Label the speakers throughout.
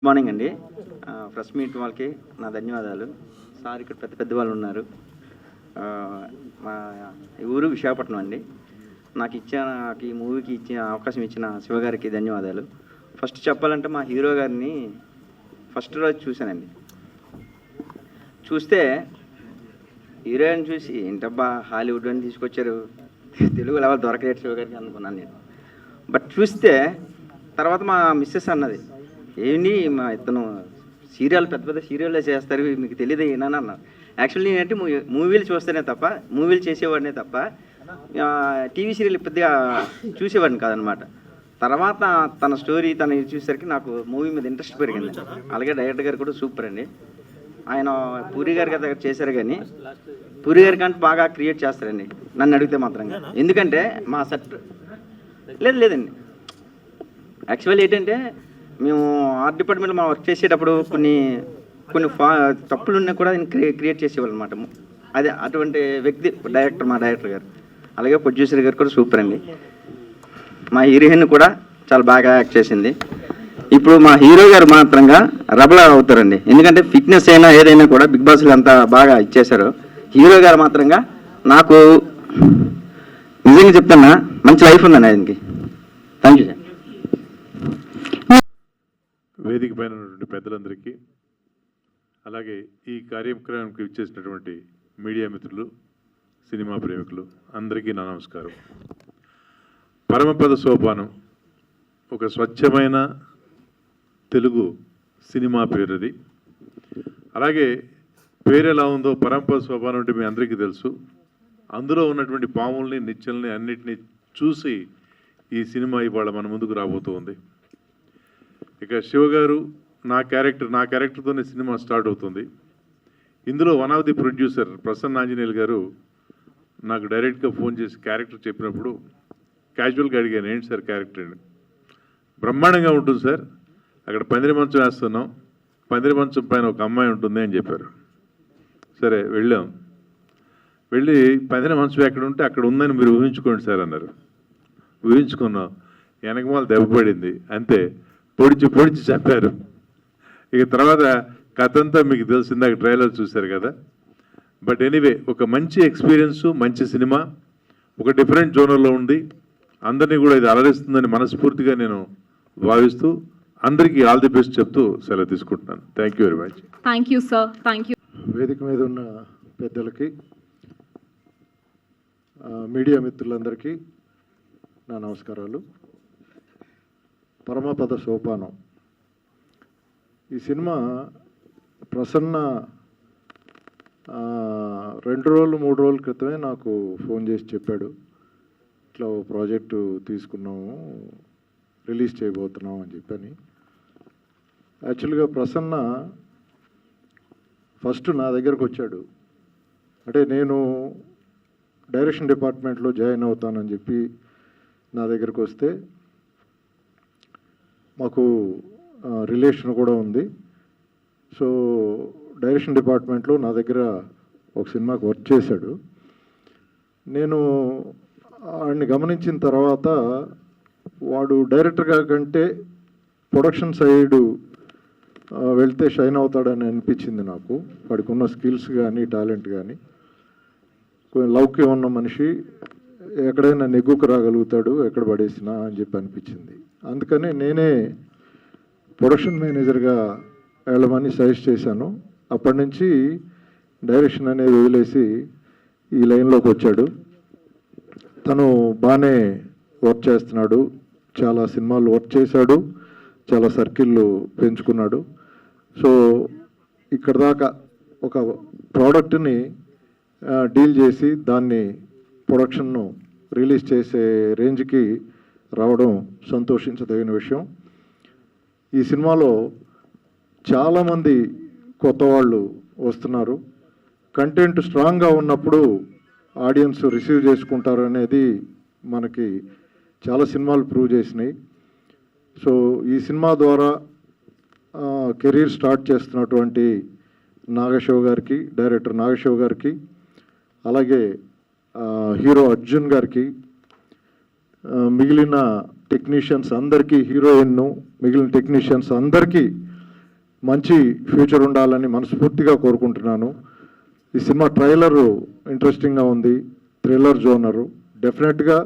Speaker 1: Good morning అండి. Press meet వాళ్ళకి నా ధన్యవాదాలు. సార్ ఇక్కడ పెద్ద వాళ్ళు ఉన్నారు. మా ఊరు విశాఖపట్నం అండి. నాకు ఈ మూవీకి ఇచ్చిన అవకాశం ఇచ్చిన శివగారికి ధన్యవాదాలు. ఫస్ట్ చెప్పాలంటే మా హీరో గారిని ఫస్ట్ రోజు చూశానండి. చూస్తే హీరోయిన్ చూసి ఏంటబ్బా హాలీవుడ్ అని తీసుకొచ్చారు, తెలుగు లెవెల్ దొరకలేదు శివగారికి అనుకున్నాను నేను. బట్ చూస్తే తర్వాత మా మిస్సెస్ అన్నది, ఏంటి మా ఇతను సీరియల్ పెద్ద సీరియల్లో చేస్తారు, మీకు తెలియదు ఏనా అన్న. యాక్చువల్లీ నేనంటే మూవీలు చూస్తేనే తప్ప, మూవీలు చేసేవాడినే తప్ప టీవీ సీరియల్ పెద్దగా చూసేవాడిని కాదనమాట. తర్వాత తన స్టోరీ తను చూసేసరికి నాకు మూవీ మీద ఇంట్రెస్ట్ పెరిగింది. అలాగే డైరెక్టర్ గారు కూడా సూపర్ అండి. ఆయన పూరి గారి దగ్గర చేశారు, కానీ పూరి గారి కంటే బాగా క్రియేట్ చేస్తారండి నన్ను అడిగితే మాత్రంగా. ఎందుకంటే మా సెట్ లేదండి. యాక్చువల్లీ ఏంటంటే మేము ఆర్ట్ డిపార్ట్మెంట్లో మా వర్క్ చేసేటప్పుడు కొన్ని తప్పులు ఉన్నా కూడా క్రియేట్ చేసేవాళ్ళు అనమాట. అదే అటువంటి వ్యక్తి మా డైరెక్టర్ గారు. అలాగే ప్రొడ్యూసర్ గారు కూడా సూపర్ అండి. మా హీరోయిన్ కూడా చాలా బాగా యాక్ట్ చేసింది. ఇప్పుడు మా హీరో గారు మాత్రంగా రబలా అవుతారండి. ఎందుకంటే ఫిట్నెస్ అయినా ఏదైనా కూడా బిగ్ బాస్లో అంతా బాగా ఇచ్చేశారు. హీరో గారు మాత్రంగా నాకు నిజంగా చెప్తున్నా మంచి లైఫ్ ఉందండి ఆయనకి. Thank you sir.
Speaker 2: వేదిక పైన ఉన్నటువంటి పెద్దలందరికీ, అలాగే ఈ కార్యక్రమానికి ఇచ్చేసినటువంటి మీడియా మిత్రులు, సినిమా ప్రేమికులు అందరికీ నా నమస్కారం. పరమపద సోపానం ఒక స్వచ్ఛమైన తెలుగు సినిమా పేరు అది. అలాగే పేరు ఎలా ఉందో పరమపద సోపానం అంటే మీ అందరికీ తెలుసు. అందులో ఉన్నటువంటి పాముల్ని, నిచ్చెల్ని అన్నిటినీ చూసి ఈ సినిమా ఇవాళ మన ముందుకు రాబోతూ ఉంది. ఇక శివగారు నా క్యారెక్టర్తోనే సినిమా స్టార్ట్ అవుతుంది. ఇందులో one of the producer Prasanna Anjaneyulu గారు నాకు డైరెక్ట్గా ఫోన్ చేసి క్యారెక్టర్ చెప్పినప్పుడు క్యాజువల్గా అడిగాను, ఏంటి సార్ క్యారెక్టర్ అండి. బ్రహ్మాండంగా ఉంటుంది సార్, అక్కడ పందిరి మంచం వేస్తున్నాం, పందిరి మంచం పైన ఒక అమ్మాయి ఉంటుంది అని చెప్పారు. సరే వెళ్ళాం. వెళ్ళి పందిరి మంచం ఎక్కడ ఉంటే అక్కడ ఉందని మీరు ఊహించుకోండి సార్ అన్నారు. ఊహించుకున్నాం. వెనకమాల దెబ్బ పడింది అంతే. పొడిచి చెప్పారు. ఇక తర్వాత కథ అంతా మీకు తెలిసిందాక ట్రైలర్ చూశారు కదా. బట్ ఎనీవే ఒక మంచి ఎక్స్పీరియన్స్, మంచి సినిమా, ఒక డిఫరెంట్ జోనర్లో ఉంది. అందరినీ కూడా ఇది అలరిస్తుందని మనస్ఫూర్తిగా నేను భావిస్తూ అందరికీ ఆల్ ది బెస్ట్ చెప్తూ సెలవు తీసుకుంటున్నాను. Thank you very much.
Speaker 3: Thank you sir. Thank you.
Speaker 4: వేదిక మీద ఉన్న పెద్దలకి, మీడియా మిత్రులందరికీ నా నమస్కారాలు. పరమపద సోపానం ఈ సినిమా ప్రసన్న 2 రోజులు 3 రోజుల క్రితమే నాకు ఫోన్ చేసి చెప్పాడు, ఇట్లా ఓ ప్రాజెక్టు తీసుకున్నాము, రిలీజ్ చేయబోతున్నాం అని చెప్పని. యాక్చువల్గా ప్రసన్న ఫస్ట్ నా దగ్గరకు వచ్చాడు. అంటే నేను డైరెక్షన్ డిపార్ట్మెంట్లో జాయిన్ అవుతానని చెప్పి నా దగ్గరకు వస్తే, మాకు రిలేషన్ కూడా ఉంది. సో డైరెక్షన్ డిపార్ట్మెంట్లో నా దగ్గర ఒక సినిమాకి వర్క్ చేశాడు. నేను వాడిని గమనించిన తర్వాత వాడు డైరెక్టర్గా కంటే ప్రొడక్షన్ సైడు వెళ్తే షైన్ అవుతాడని అనిపించింది నాకు. వాడికి ఉన్న స్కిల్స్ కానీ టాలెంట్ కానీ, కొంచెం లౌక్యం ఉన్న మనిషి, ఎక్కడైనా నెగ్గుకు రాగలుగుతాడు ఎక్కడ పడేసినా అని చెప్పి అనిపించింది. అందుకని నేనే ప్రొడక్షన్ మేనేజర్గా వెళ్ళమని సజెస్ట్ చేశాను. అప్పటి నుంచి డైరెక్షన్ అనేది వదిలేసి ఈ లైన్లోకి వచ్చాడు. తను బాగానే వర్క్ చేస్తున్నాడు, చాలా సినిమాలు వర్క్ చేశాడు, చాలా సర్కిళ్ళు పెంచుకున్నాడు. సో ఇక్కడ దాకా ఒక ప్రోడక్ట్ని డీల్ చేసి దాన్ని ప్రొడక్షన్ను రిలీజ్ చేసే రేంజ్కి రావడం సంతోషించదగిన విషయం. ఈ సినిమాలో చాలామంది కొత్త వాళ్ళు వస్తున్నారు. కంటెంట్ స్ట్రాంగ్గా ఉన్నప్పుడు ఆడియన్స్ రిసీవ్ చేసుకుంటారు అనేది మనకి చాలా సినిమాలు ప్రూవ్ చేసినాయి. సో ఈ సినిమా ద్వారా కెరీర్ స్టార్ట్ చేస్తున్నటువంటి నాగశివ గారికి, డైరెక్టర్ నాగశివ గారికి, అలాగే హీరో అర్జున్ గారికి, మిగిలిన టెక్నీషియన్స్ అందరికీ, హీరోయిన్ను మిగిలిన టెక్నీషియన్స్ అందరికీ మంచి ఫ్యూచర్ ఉండాలని మనస్ఫూర్తిగా కోరుకుంటున్నాను. ఈ సినిమా ట్రైలరు ఇంట్రెస్టింగ్గా ఉంది, థ్రిల్లర్ జోనరు. డెఫినెట్గా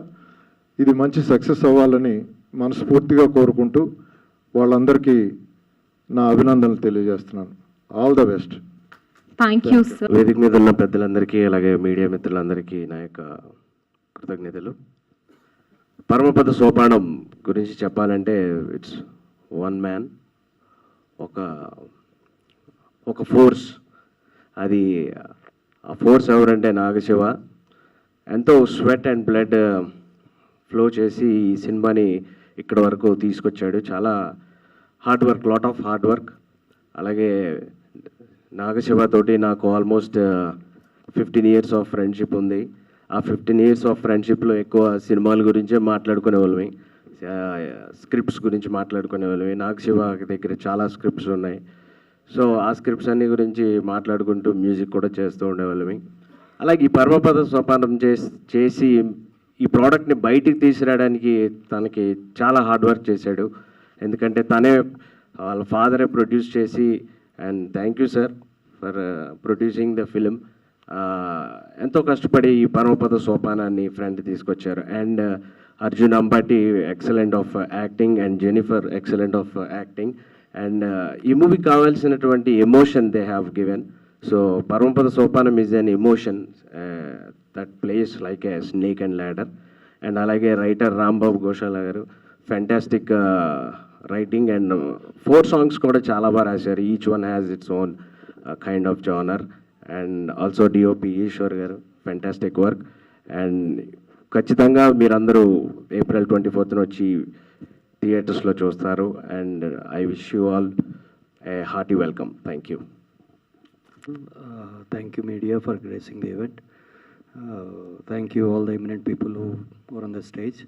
Speaker 4: ఇది మంచి సక్సెస్ అవ్వాలని మనస్ఫూర్తిగా కోరుకుంటూ వాళ్ళందరికీ నా అభినందనలు తెలియజేస్తున్నాను. All the best.
Speaker 3: Thank you sir.
Speaker 5: వేదిక మీద ఉన్న పెద్దలందరికీ అలాగే మీడియా మిత్రులందరికీ నా యొక్క కృతజ్ఞతలు. పరమపద సోపానం గురించి చెప్పాలంటే ఇట్స్ వన్ మ్యాన్, ఒక ఫోర్స్. అది ఆ ఫోర్స్ ఎవరంటే నాగశివ. ఎంతో స్వెట్ అండ్ బ్లడ్ ఫ్లో చేసి ఈ సినిమాని ఇక్కడ వరకు తీసుకొచ్చాడు. చాలా hard work, lot of hard work. అలాగే నాగశివ తోటి నాకు ఆల్మోస్ట్ 15 years ఆఫ్ ఫ్రెండ్షిప్ ఉంది. ఆ 15 years ఆఫ్ ఫ్రెండ్షిప్లో ఎక్కువ సినిమాల గురించే మాట్లాడుకునే వాళ్ళమి, స్క్రిప్ట్స్ గురించి మాట్లాడుకునే వాళ్ళమి. నాగశివ దగ్గర చాలా స్క్రిప్ట్స్ ఉన్నాయి. సో ఆ స్క్రిప్ట్స్ అన్ని గురించి మాట్లాడుకుంటూ మ్యూజిక్ కూడా చేస్తూ ఉండేవాళ్ళమి. అలాగే ఈ పరమపద సోపానం చేసి ఈ ప్రోడక్ట్ని బయటికి తీసుకురావడానికి తనకి చాలా హార్డ్ వర్క్ చేశాడు. ఎందుకంటే తనే వాళ్ళ ఫాదరే ప్రొడ్యూస్ చేసి, and thank you sir for producing the film. ఎంతో కష్టపడి ఈ పరమపద సోపానాన్ని ఫ్రంట్ తీసుకొచ్చారు. And Arjun Ambati excellent of acting, and Jennifer excellent of acting. And ఈ మూవీ కావాల్సినటువంటి emotion they have given. So Paramapada Sopanam is an emotion that plays like a snake and ladder. And అలాగే writer Rambabu Ghoshala garu fantastic writing, and 4 songs కూడా చాలా బాగా రాశారు. Each one has its own kind of genre. And also DOP Eshwar గారు fantastic work. And ఖచ్చితంగా మీరందరూ April 24th వచ్చి థియేటర్స్లో చూస్తారు. And I wish you all A hearty welcome. Thank you.
Speaker 6: Thank you media for gracing the event. Thank you all the eminent people who were on the stage.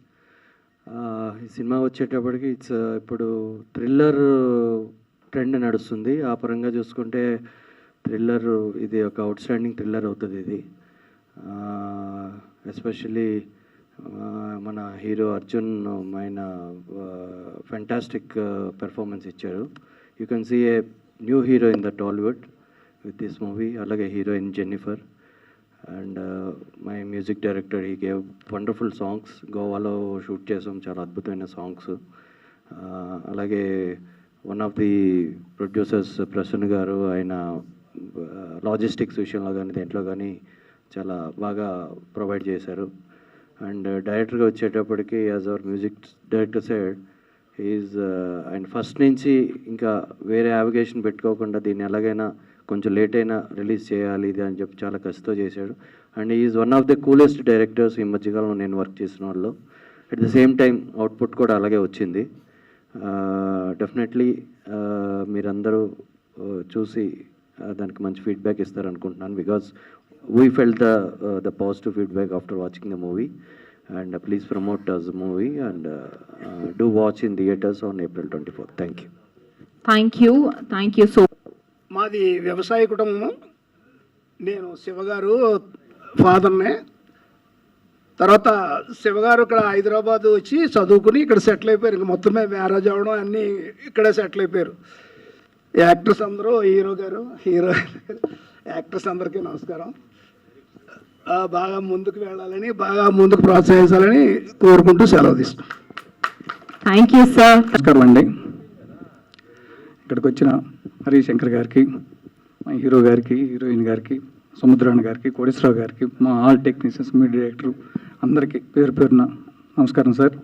Speaker 6: ఈ cinema వచ్చేటప్పటికి ఇప్పుడు thriller trend నడుస్తుంది. ఆ పరంగా చూసుకుంటే thriller ఇది ఒక out standing thriller అవుతుంది ఇది. ఎస్పెషల్లీ మన హీరో అర్జున్ ఆయన ఫ్యాంటాస్టిక్ పెర్ఫార్మెన్స్ ఇచ్చారు. You can see a new hero in the Tollywood with this movie. అలాగే heroine Jennifer and my music director he gave wonderful songs. గోవాలో షూట్ చేసాం, చాలా అద్భుతమైన సాంగ్స్. అలాగే one of the producers Prasanna గారు, ఆయన లాజిస్టిక్స్ విషయంలో కానీ దేంట్లో కానీ చాలా బాగా ప్రొవైడ్ చేశారు. అండ్ డైరెక్టర్గా వచ్చేటప్పటికి as our music director side ఆయన ఫస్ట్ నుంచి ఇంకా వేరే యావిగేషన్ పెట్టుకోకుండా దీన్ని ఎలాగైనా కొంచెం లేట్ అయినా రిలీజ్ చేయాలి ఇది అని చెప్పి చాలా కష్టంతో చేశాడు. And is one of the coolest directors ఈ మధ్యకాలంలో నేను వర్క్ చేసిన వాళ్ళు. At the same time output కూడా అలాగే వచ్చింది. డెఫినెట్లీ మీరందరూ చూసి దానికి మంచి ఫీడ్బ్యాక్ ఇస్తారనుకుంటున్నాను. Because we felt the positive feedback after watching the movie. And please promote us movie and do watch in theatres on April 24th. Thank you.
Speaker 3: Thank you so.
Speaker 7: మాది వ్యవసాయ కుటుంబం. నేను శివగారు ఫాదర్నే. తర్వాత శివగారు ఇక్కడ హైదరాబాద్ వచ్చి చదువుకుని ఇక్కడ సెటిల్ అయిపోయారు. ఇంక మొత్తమే మ్యారేజ్ అవ్వడం అన్నీ ఇక్కడే సెటిల్ అయిపోయారు. యాక్టర్స్ అందరూ హీరో యాక్టర్స్ అందరికీ నమస్కారం. బాగా ముందుకు వెళ్ళాలని, బాగా ముందుకు ప్రోత్సహించాలని కోరుకుంటూ సెలవు తీసుకున్నాం.
Speaker 3: Thank you sir.
Speaker 8: నమస్కారం అండి. ఇక్కడికి వచ్చిన హరిశంకర్ గారికి, మా హీరో గారికి, హీరోయిన్ గారికి, సముద్రాణి గారికి, కోటేశ్వరరావు గారికి, మా ఆల్ టెక్నీషియన్స్, మీ డైరెక్టర్ అందరికీ పేరు పేరున నమస్కారం సార్.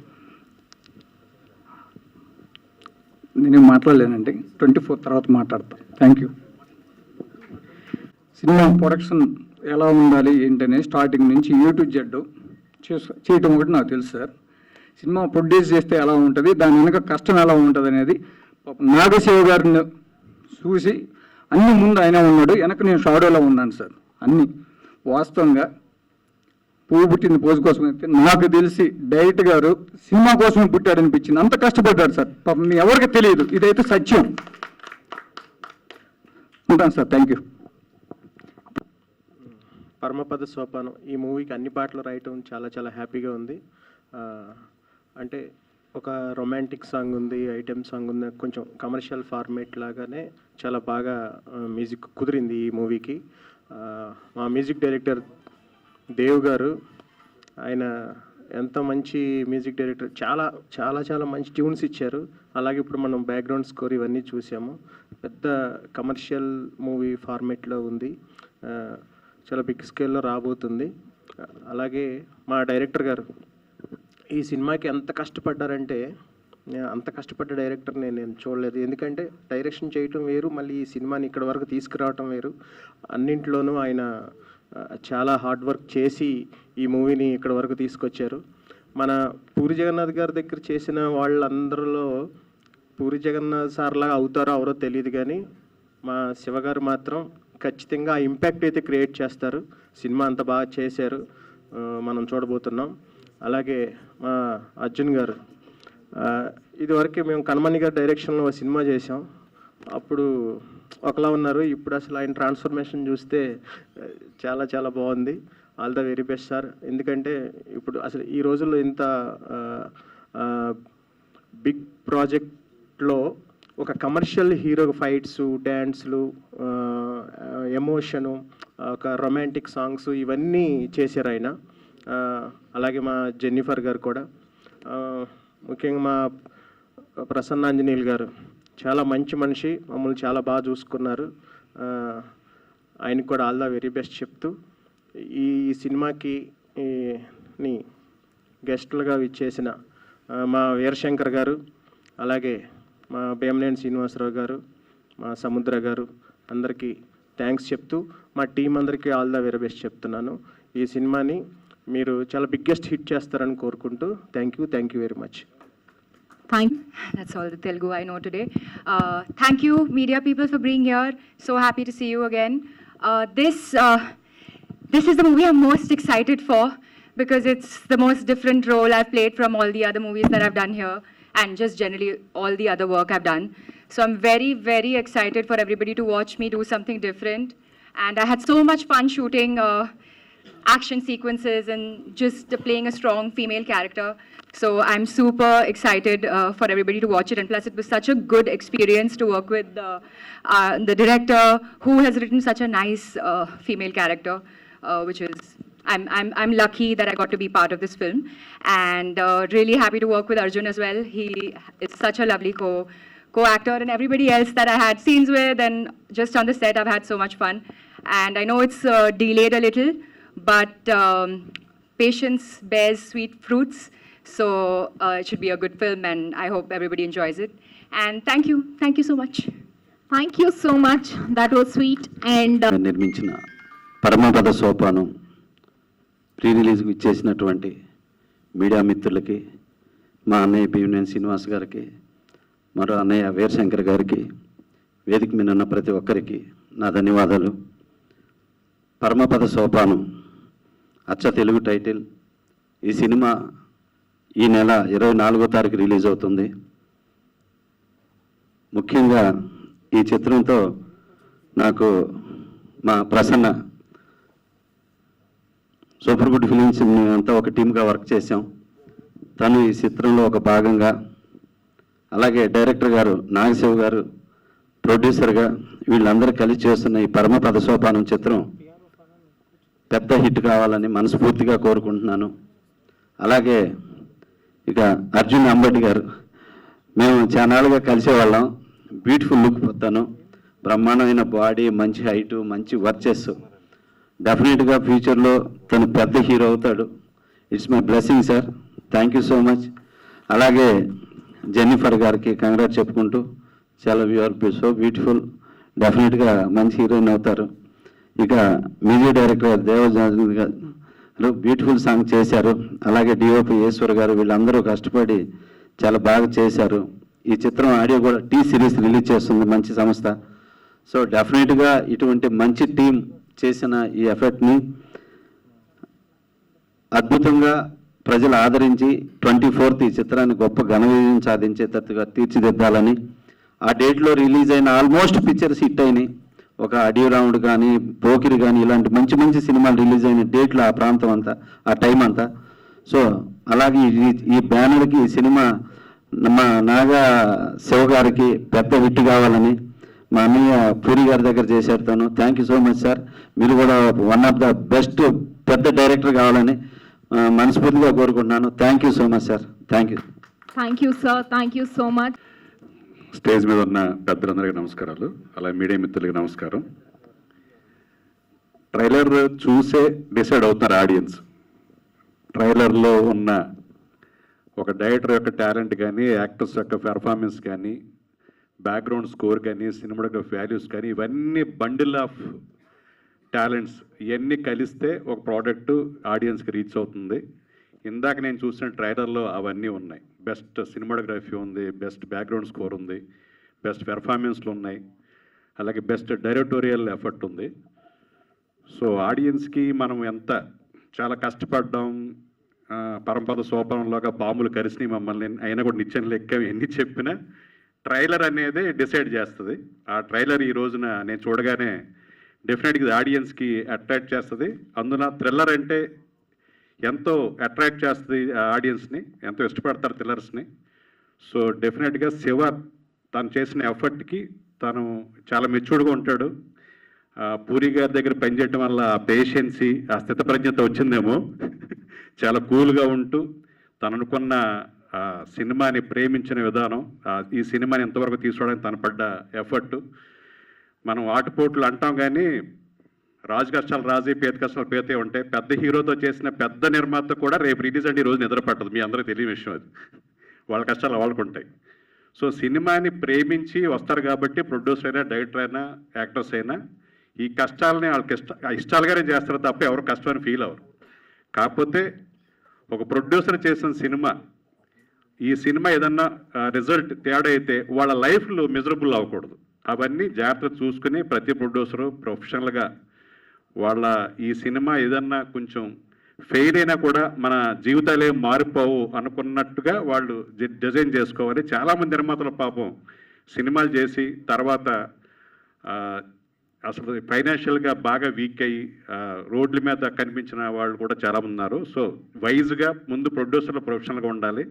Speaker 8: నేనేం మాట్లాడలేనండి, 24 తర్వాత మాట్లాడతాను. Thank you. సినిమా ప్రొడక్షన్ ఎలా ఉండాలి ఏంటనే స్టార్టింగ్ నుంచి A to Z చేయటం ఒకటి నాకు తెలుసు సార్. సినిమా ప్రొడ్యూస్ చేస్తే ఎలా ఉంటుంది, దాని వెనక కష్టం ఎలా ఉంటుంది అనేది నాగశివ గారిని చూసి అన్ని ముందు ఆయన ఉన్నాడు, వెనక నేను షాడోలో ఉన్నాను సార్. అన్నీ వాస్తవంగా పువ్వు పుట్టింది పోజు కోసం అయితే నాకు తెలిసి డైరెక్టర్ గారు సినిమా కోసమే పుట్టాడు అనిపించింది. అంత కష్టపడ్డాడు సార్. పాపం మీ ఎవరికి తెలియదు, ఇదైతే సత్యం. ఉంటాను sir. Thank you.
Speaker 9: Paramapada Sopanam ఈ మూవీకి అన్ని పాటలు రాయటం చాలా చాలా హ్యాపీగా ఉంది. అంటే ఒక రొమాంటిక్ సాంగ్ ఉంది, ఐటెం సాంగ్ ఉంది, కొంచెం కమర్షియల్ ఫార్మేట్ లాగానే చాలా బాగా మ్యూజిక్ కుదిరింది ఈ మూవీకి. మా మ్యూజిక్ డైరెక్టర్ దేవ్ గారు, ఆయన ఎంత మంచి మ్యూజిక్ డైరెక్టర్, చాలా చాలా చాలా మంచి ట్యూన్స్ ఇచ్చారు. అలాగే ఇప్పుడు మనం బ్యాక్గ్రౌండ్ స్కోర్ ఇవన్నీ చూసాము. పెద్ద కమర్షియల్ మూవీ ఫార్మేట్లో ఉంది, చాలా బిగ్ స్కేల్లో రాబోతుంది. అలాగే మా డైరెక్టర్ గారు ఈ సినిమాకి ఎంత కష్టపడ్డారంటే, అంత కష్టపడ్డ డైరెక్టర్ నేను చూడలేదు. ఎందుకంటే డైరెక్షన్ చేయటం వేరు, మళ్ళీ ఈ సినిమాని ఇక్కడ వరకు తీసుకురావటం వేరు. అన్నింట్లోనూ ఆయన చాలా హార్డ్ వర్క్ చేసి ఈ మూవీని ఇక్కడ వరకు తీసుకొచ్చారు. మన పూరి జగన్నాథ్ గారి దగ్గర చేసిన వాళ్ళందరిలో పూరి జగన్నాథ్ సార్లాగా అవుతారో అవరో తెలియదు, కానీ మా శివగారు మాత్రం ఖచ్చితంగా ఆ ఇంపాక్ట్ అయితే క్రియేట్ చేస్తారు. సినిమా అంత బాగా చేశారు, మనం చూడబోతున్నాం. అలాగే మా అర్జున్ గారు, ఇదివరకు మేము కనమణి గారి డైరెక్షన్లో ఒక సినిమా చేసాం. అప్పుడు ఒకలా ఉన్నారు, ఇప్పుడు అసలు ఆయన ట్రాన్స్ఫర్మేషన్ చూస్తే చాలా చాలా బాగుంది. All the very best sir. ఎందుకంటే ఇప్పుడు అసలు ఈ రోజుల్లో ఇంత బిగ్ ప్రాజెక్ట్లో ఒక కమర్షియల్ హీరో ఫైట్స్, డ్యాన్స్లు, ఎమోషను, ఒక రొమాంటిక్ సాంగ్స్ ఇవన్నీ చేశారు ఆయన. అలాగే మా జెన్నిఫర్ గారు కూడా, ముఖ్యంగా మా ప్రసన్నాంజనేయులు గారు చాలా మంచి మనిషి, మమ్మల్ని చాలా బాగా చూసుకున్నారు. ఆయనకు కూడా ఆల్ ద వెరీ బెస్ట్ చెప్తూ, ఈ సినిమాకి ని గెస్టులుగా ఇచ్చేసిన మా వీరశంకర్ గారు, అలాగే మా భీమనేని శ్రీనివాసరావు గారు, మా సముద్ర గారు, అందరికీ థ్యాంక్స్ చెప్తూ మా టీం అందరికీ ఆల్ ద వెరీ బెస్ట్ చెప్తున్నాను. ఈ సినిమాని మీరు చాలా బిగ్గెస్ట్ హిట్ చేస్తారని కోరుకుంటూ thank you very much.
Speaker 3: That's all the Telugu I know today. Thank you, media people, for being here. So happy to see you again. This is the movie I'm most excited for because it's the most different role I've played from all the other movies that I've done here and just generally all the other work I've done. So I'm very, very excited for everybody to watch me do something different. And I had so much fun shooting action sequences and just playing a strong female character. So I'm super excited for everybody to watch it. And plus, it was such a good experience to work with the director who has written such a nice female character, which is I'm lucky that I got to be part of this film, and really happy to work with Arjun as well. He is such a lovely co-actor, and everybody else that I had scenes with, and just on the set, I've had so much fun. And I know it's delayed a little, but patience bears sweet fruits. So it should be a good film, and I hope everybody enjoys it. And thank you so much.
Speaker 10: Thank you so much. That was sweet. And
Speaker 6: నిర్మించిన పరమపద సోపానం pre రిలీజ్కి ఇచ్చేసినటువంటి media మిత్రులకి, మా అన్నయ్య భీమనేని శ్రీనివాస్ గారికి, మరో అన్నయ్య వీరశంకర్ గారికి, వేదిక మీద ఉన్న ప్రతి ఒక్కరికి నా ధన్యవాదాలు. పరమపద సోపానం అచ్చ తెలుగు టైటిల్. ఈ సినిమా ఈ నెల 24వ తారీఖు రిలీజ్ అవుతుంది. ముఖ్యంగా ఈ చిత్రంతో నాకు మా ప్రసన్న సూపర్ గుడ్ ఫిలిమ్స్ అంతా ఒక టీమ్గా వర్క్ చేసాం. తను ఈ చిత్రంలో ఒక భాగంగా, అలాగే డైరెక్టర్ గారు నాగశివ గారు ప్రొడ్యూసర్గా, వీళ్ళందరూ కలిసి చేస్తున్న ఈ పరమపద సోపానం చిత్రం పెద్ద హిట్ కావాలని మనస్ఫూర్తిగా కోరుకుంటున్నాను. అలాగే ఇక అర్జున్ అంబటి గారు, మేము చాలాగా కలిసేవాళ్ళం. బ్యూటిఫుల్ లుక్ పోతాను, బ్రహ్మాండమైన బాడీ, మంచి హైటు, మంచి వర్చెస్. డెఫినెట్గా ఫ్యూచర్లో తను పెద్ద హీరో అవుతాడు. It's my blessing sir, thank you so much. అలాగే జెన్నిఫర్ గారికి కంగ్రాట్స్ చెప్పుకుంటూ, చాలా యూఆర్ సో బ్యూటిఫుల్, డెఫినెట్గా మంచి హీరోయిన్ అవుతారు. ఇక మ్యూజిక్ డైరెక్టర్ దేవజాన్ గారు బ్యూటిఫుల్ సాంగ్ చేశారు. అలాగే డిఓపి ఈశ్వర్ గారు, వీళ్ళందరూ కష్టపడి చాలా బాగా చేశారు. ఈ చిత్రం ఆడియో కూడా టీ సిరీస్ రిలీజ్ చేస్తుంది మంచి సంస్థ. సో డెఫినెట్గా ఇటువంటి మంచి టీం చేసిన ఈ ఎఫర్ట్ని అద్భుతంగా ప్రజలు ఆదరించి 24th ఈ చిత్రాన్ని గొప్ప ఘన విజయం సాధించేటట్టుగా తీర్చిదిద్దాలని. ఆ డేట్లో రిలీజ్ అయిన ఆల్మోస్ట్ పిక్చర్స్ హిట్ అయినాయి. ఒక ఆడియో రౌండ్ కానీ, పోకిరి కానీ, ఇలాంటి మంచి మంచి సినిమాలు రిలీజ్ అయిన డేట్లు ఆ ప్రాంతం అంతా, ఆ టైం అంతా. సో అలాగే ఈ బ్యానర్కి ఈ సినిమా
Speaker 11: మా నాగా శివ గారికి పెద్ద హిట్ కావాలని మా అన్నయ్య పూరి గారి దగ్గర చేశారు తను. Thank you so much sir. మీరు కూడా వన్ ఆఫ్ ద బెస్ట్ పెద్ద డైరెక్టర్ కావాలని మనస్ఫూర్తిగా కోరుకుంటున్నాను. Thank you so much sir. Thank you.
Speaker 10: Thank you, sir. Thank you so much.
Speaker 12: Stage మీద ఉన్న పెద్దలందరికీ నమస్కారాలు, అలాగే మీడియా మిత్రులకి నమస్కారం. ట్రైలర్ చూసే డిసైడ్ అవుతున్నారు ఆడియన్స్. ట్రైలర్లో ఉన్న ఒక డైరెక్టర్ యొక్క టాలెంట్ కానీ, యాక్టర్స్ యొక్క పెర్ఫార్మెన్స్ కానీ, బ్యాక్గ్రౌండ్ స్కోర్ కానీ, సినిమాటోగ్రఫీ వాల్యూస్ కానీ, ఇవన్నీ బండిల్ ఆఫ్ టాలెంట్స్ ఇవన్నీ కలిస్తే ఒక ప్రోడక్ట్ ఆడియన్స్కి రీచ్ అవుతుంది. ఇందాక నేను చూసిన ట్రైలర్లో అవన్నీ ఉన్నాయి. బెస్ట్ సినిమాటోగ్రఫీ ఉంది, బెస్ట్ బ్యాక్గ్రౌండ్ స్కోర్ ఉంది, బెస్ట్ పెర్ఫార్మెన్స్లు ఉన్నాయి, అలాగే బెస్ట్ డైరెక్టోరియల్ ఎఫర్ట్ ఉంది. సో ఆడియన్స్కి మనం ఎంత చాలా కష్టపడ్డాం, పరంపద సోపానంలోగా పాములు కరిసినాయి మమ్మల్ని, అయినా కూడా నిత్యం లెక్క ఎన్ని చెప్పినా ట్రైలర్ అనేది డిసైడ్ చేస్తుంది. ఆ ట్రైలర్ ఈ రోజున నేను చూడగానే డెఫినెట్గా ఆడియన్స్కి అట్రాక్ట్ చేస్తుంది. అందున థ్రిల్లర్ అంటే ఎంతో అట్రాక్ట్ చేస్తుంది ఆడియన్స్ని, ఎంతో ఇష్టపడతారు థ్రిల్లర్స్ని. సో డెఫినెట్గా శివ తను చేసిన ఎఫర్ట్కి తను చాలా మెచ్యూర్డ్గా ఉంటాడు. పూరి గారి దగ్గర పనిచేయడం వల్ల ఆ పేషెన్సీ, ఆ స్థితప్రజ్ఞత వచ్చిందేమో. చాలా కూల్గా ఉంటూ తను అనుకున్న సినిమాని ప్రేమించిన విధానం, ఈ సినిమాని ఎంతవరకు తీసుకోవడానికి తను పడ్డ ఎఫర్ట్. మనం ఆటుపోట్లు అంటాం కానీ రాజు కష్టాలు రాజే, పేద కష్టాలు పేతే ఉంటాయి. పెద్ద హీరోతో చేసిన పెద్ద నిర్మాత కూడా రేపు రిలీజ్ అంటే ఈ రోజు నిద్ర పట్టదు. మీ అందరికీ తెలియని విషయం అది. వాళ్ళ కష్టాలు వాళ్ళకు ఉంటాయి. సో సినిమాని ప్రేమించి వస్తారు కాబట్టి ప్రొడ్యూసర్ అయినా, డైరెక్టర్ అయినా, యాక్టర్స్ అయినా ఈ కష్టాలని వాళ్ళకి ఇష్టాలుగానే చేస్తారు తప్ప ఎవరు కష్టమని ఫీల్ అవ్వరు. కాకపోతే ఒక ప్రొడ్యూసర్ చేసిన సినిమా, ఈ సినిమా ఏదన్నా రిజల్ట్ తేడా అయితే వాళ్ళ లైఫ్లో మిజరబుల్ అవ్వకూడదు. అవన్నీ జాగ్రత్తగా చూసుకుని ప్రతి ప్రొడ్యూసరు ప్రొఫెషనల్గా వాళ్ళ ఈ సినిమా ఏదన్నా కొంచెం ఫెయిల్ అయినా కూడా మన జీవితాలు ఏం మారిపోవు అనుకున్నట్టుగా వాళ్ళు డిజైన్ చేసుకోవాలి. చాలామంది నిర్మాతలు పాపం సినిమాలు చేసి తర్వాత అసలు ఫైనాన్షియల్గా బాగా వీక్ అయ్యి రోడ్ల మీద కనిపించిన వాళ్ళు కూడా చాలామంది ఉన్నారు. సో వైజ్గా ముందు ప్రొడ్యూసర్లు ప్రొఫెషనల్గా ఉండాలి.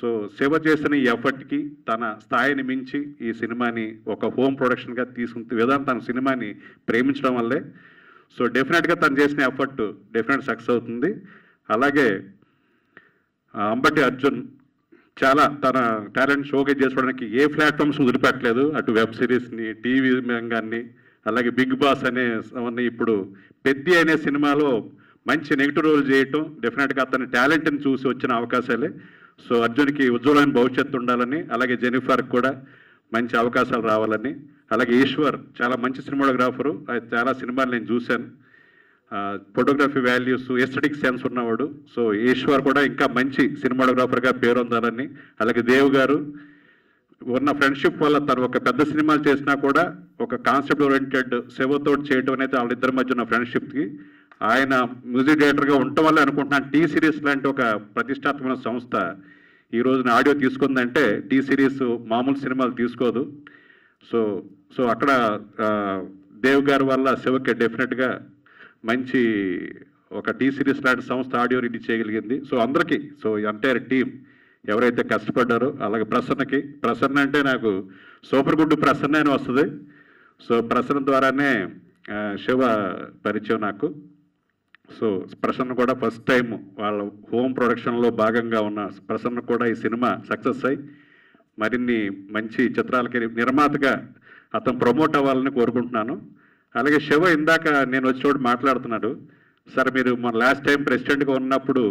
Speaker 12: సో సేవ చేసిన ఈ ఎఫర్ట్కి తన స్థాయిని మించి ఈ సినిమాని ఒక హోమ్ ప్రొడక్షన్గా తీసుకున్న విధానం తన సినిమాని ప్రేమించడం వల్లే. సో డెఫినెట్గా తను చేసిన ఎఫర్ట్ డెఫినెట్ సక్సెస్ అవుతుంది. అలాగే అంబటి అర్జున్ చాలా తన టాలెంట్ షోకేజ్ చేసుకోవడానికి ఏ ప్లాట్ఫామ్స్ వదిలిపెట్టలేదు. అటు వెబ్ సిరీస్ని, టీవీ రంగాన్ని, అలాగే బిగ్ బాస్ అనే ఇప్పుడు పెద్ది అనే సినిమాలో మంచి నెగిటివ్ రోల్ చేయటం డెఫినెట్గా అతని టాలెంట్ని చూసి వచ్చిన అవకాశాలే. సో అర్జున్కి ఉజ్వలమైన భవిష్యత్తు ఉండాలని, అలాగే జెనిఫర్కి కూడా మంచి అవకాశాలు రావాలని, అలాగే ఈశ్వర్ చాలా మంచి సినిమాటోగ్రాఫరు, చాలా సినిమాలు నేను చూశాను. ఫోటోగ్రఫీ వాల్యూస్, ఎస్థెటిక్ సెన్స్ ఉన్నవాడు. సో ఈశ్వర్ కూడా ఇంకా మంచి సినిమాటోగ్రాఫర్గా పేరొందాలని, అలాగే దేవ్ గారు ఉన్న ఫ్రెండ్షిప్ వల్ల తను ఒక పెద్ద సినిమాలు చేసినా కూడా ఒక కాన్సెప్ట్ ఓరియంటెడ్ శివతో చేయటం అనేది వాళ్ళిద్దరి మధ్య ఉన్న ఫ్రెండ్షిప్కి ఆయన మ్యూజిక్ డైరెక్టర్గా ఉండటం వల్ల అనుకుంటున్నాను టీ సిరీస్ లాంటి ఒక ప్రతిష్టాత్మక సంస్థ ఈ రోజున ఆడియో తీసుకుందంటే టీ సిరీస్ మామూలు సినిమాలు తీసుకోదు. సో అక్కడ దేవ్ గారి వల్ల శివకి డెఫినెట్గా మంచి ఒక టీ సిరీస్ లాంటి సంస్థ ఆడియో రిలీజ్ చేయగలిగింది. సో అందరికీ, సో ఎంటైర్ టీం ఎవరైతే కష్టపడ్డారో, అలాగే ప్రసన్న అంటే నాకు సూపర్ గుడ్ ప్రసన్న అని వస్తుంది. సో ప్రసన్న ద్వారానే శివ పరిచయం నాకు. సో ప్రసన్న కూడా ఫస్ట్ టైం వాళ్ళ హోమ్ ప్రొడక్షన్లో భాగంగా ఉన్న ప్రసన్న కూడా ఈ సినిమా సక్సెస్ అయ్యి మరిన్ని మంచి చిత్రాలకి నిర్మాతగా అతను ప్రమోట్ అవ్వాలని కోరుకుంటున్నాను. అలాగే శివ ఇందాక నేను వచ్చేవాడు మాట్లాడుతున్నాడు, సార్ మీరు మన లాస్ట్ టైం ప్రెసిడెంట్గా ఉన్నప్పుడు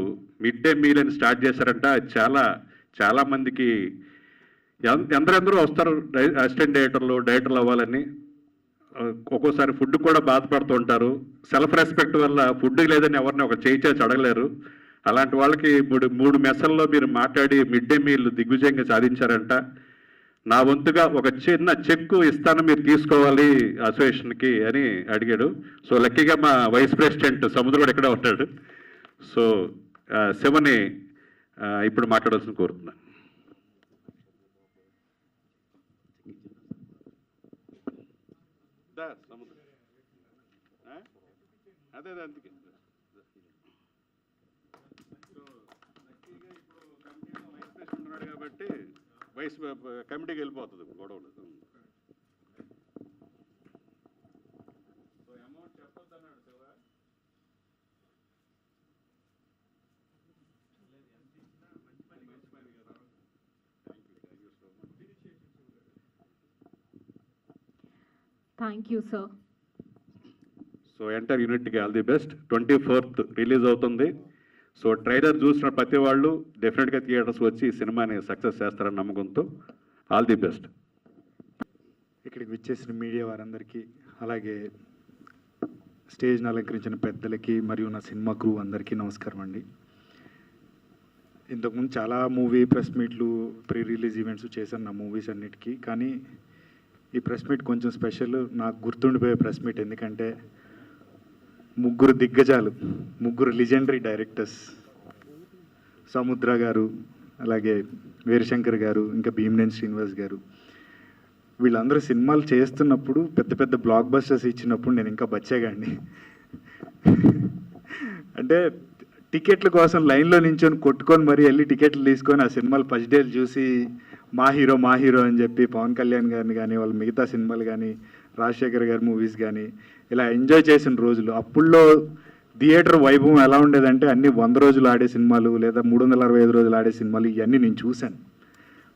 Speaker 12: మిడ్ డే మీల్ అని స్టార్ట్ చేశారంట. చాలా మందికి ఎందరెందరూ వస్తారు అసిస్టెంట్ డైరెక్టర్లు అవ్వాలని. ఒక్కోసారి ఫుడ్ కూడా బాధపడుతూ ఉంటారు. సెల్ఫ్ రెస్పెక్ట్ వల్ల ఫుడ్ లేదని ఎవరిని ఒక చేయి అడగలేరు. అలాంటి వాళ్ళకి మూడు మెసల్లో మీరు మాట్లాడి మిడ్ డే మీల్ దిగ్విజయంగా సాధించారంట. నా వంతుగా ఒక చిన్న చెక్కు ఇస్తాను, మీరు తీసుకోవాలి అసోసియేషన్కి అని అడిగాడు. సో లక్కీగా మా వైస్ ప్రెసిడెంట్ సముద్రం కూడా ఇక్కడే ఉంటాడు. సో శివని ఇప్పుడు మాట్లాడాల్సిన కోరుతున్నాను. అదే అందుకే సో లక్కీగా ఇప్పుడు కంపెనీలో వైస్ ప్రెసిడెంట్ ఉన్నాడు కాబట్టి వైస్ కమిటీకి వెళ్ళిపోతుంది గొడవలు. సో అమౌంట్ చెప్పొద్దన్నాడు Shiva.
Speaker 10: Thank you, sir.
Speaker 12: So entire యూనిట్కి all the best. 24th release అవుతుంది. సో ట్రైలర్ చూసిన ప్రతి వాళ్ళు డెఫినెట్గా థియేటర్స్ వచ్చి ఈ సినిమాని సక్సెస్ చేస్తారని నమ్మకంతో ఆల్ ది బెస్ట్.
Speaker 13: ఇక్కడికి విచ్చేసిన మీడియా వారందరికీ, అలాగే స్టేజ్ని అలంకరించిన పెద్దలకి మరియు నా సినిమా క్రూ అందరికీ నమస్కారం అండి. ఇంతకుముందు చాలా మూవీ ప్రెస్ మీట్లు, ప్రీ రిలీజ్ ఈవెంట్స్ చేశాను నా మూవీస్ అన్నిటికీ. కానీ ఈ ప్రెస్ మీట్ కొంచెం స్పెషల్, నాకు గుర్తుండిపోయే ప్రెస్ మీట్. ఎందుకంటే ముగ్గురు దిగ్గజాలు, ముగ్గురు లిజెండరీ డైరెక్టర్స్, సముద్ర గారు, అలాగే వీరశంకర్ గారు, ఇంకా భీమనేని శ్రీనివాస్ గారు, వీళ్ళందరూ సినిమాలు చేస్తున్నప్పుడు పెద్ద పెద్ద బ్లాక్ బస్టర్స్ ఇచ్చినప్పుడు నేను ఇంకా బచ్చేగాడిని. అంటే టికెట్ల కోసం లైన్లో నించొని కొట్టుకొని మరీ వెళ్ళి టికెట్లు తీసుకొని ఆ సినిమాలు ఫస్ట్ డేలు చూసి మా హీరో అని చెప్పి పవన్ కళ్యాణ్ గారిని కానీ, వాళ్ళ మిగతా సినిమాలు కానీ, రాజశేఖర్ గారి మూవీస్ కానీ ఇలా ఎంజాయ్ చేసిన రోజులు. అప్పుల్లో థియేటర్ వైభవం ఎలా ఉండేదంటే అన్ని 100 రోజులు ఆడే సినిమాలు లేదా 365 రోజులు ఆడే సినిమాలు ఇవన్నీ నేను చూశాను.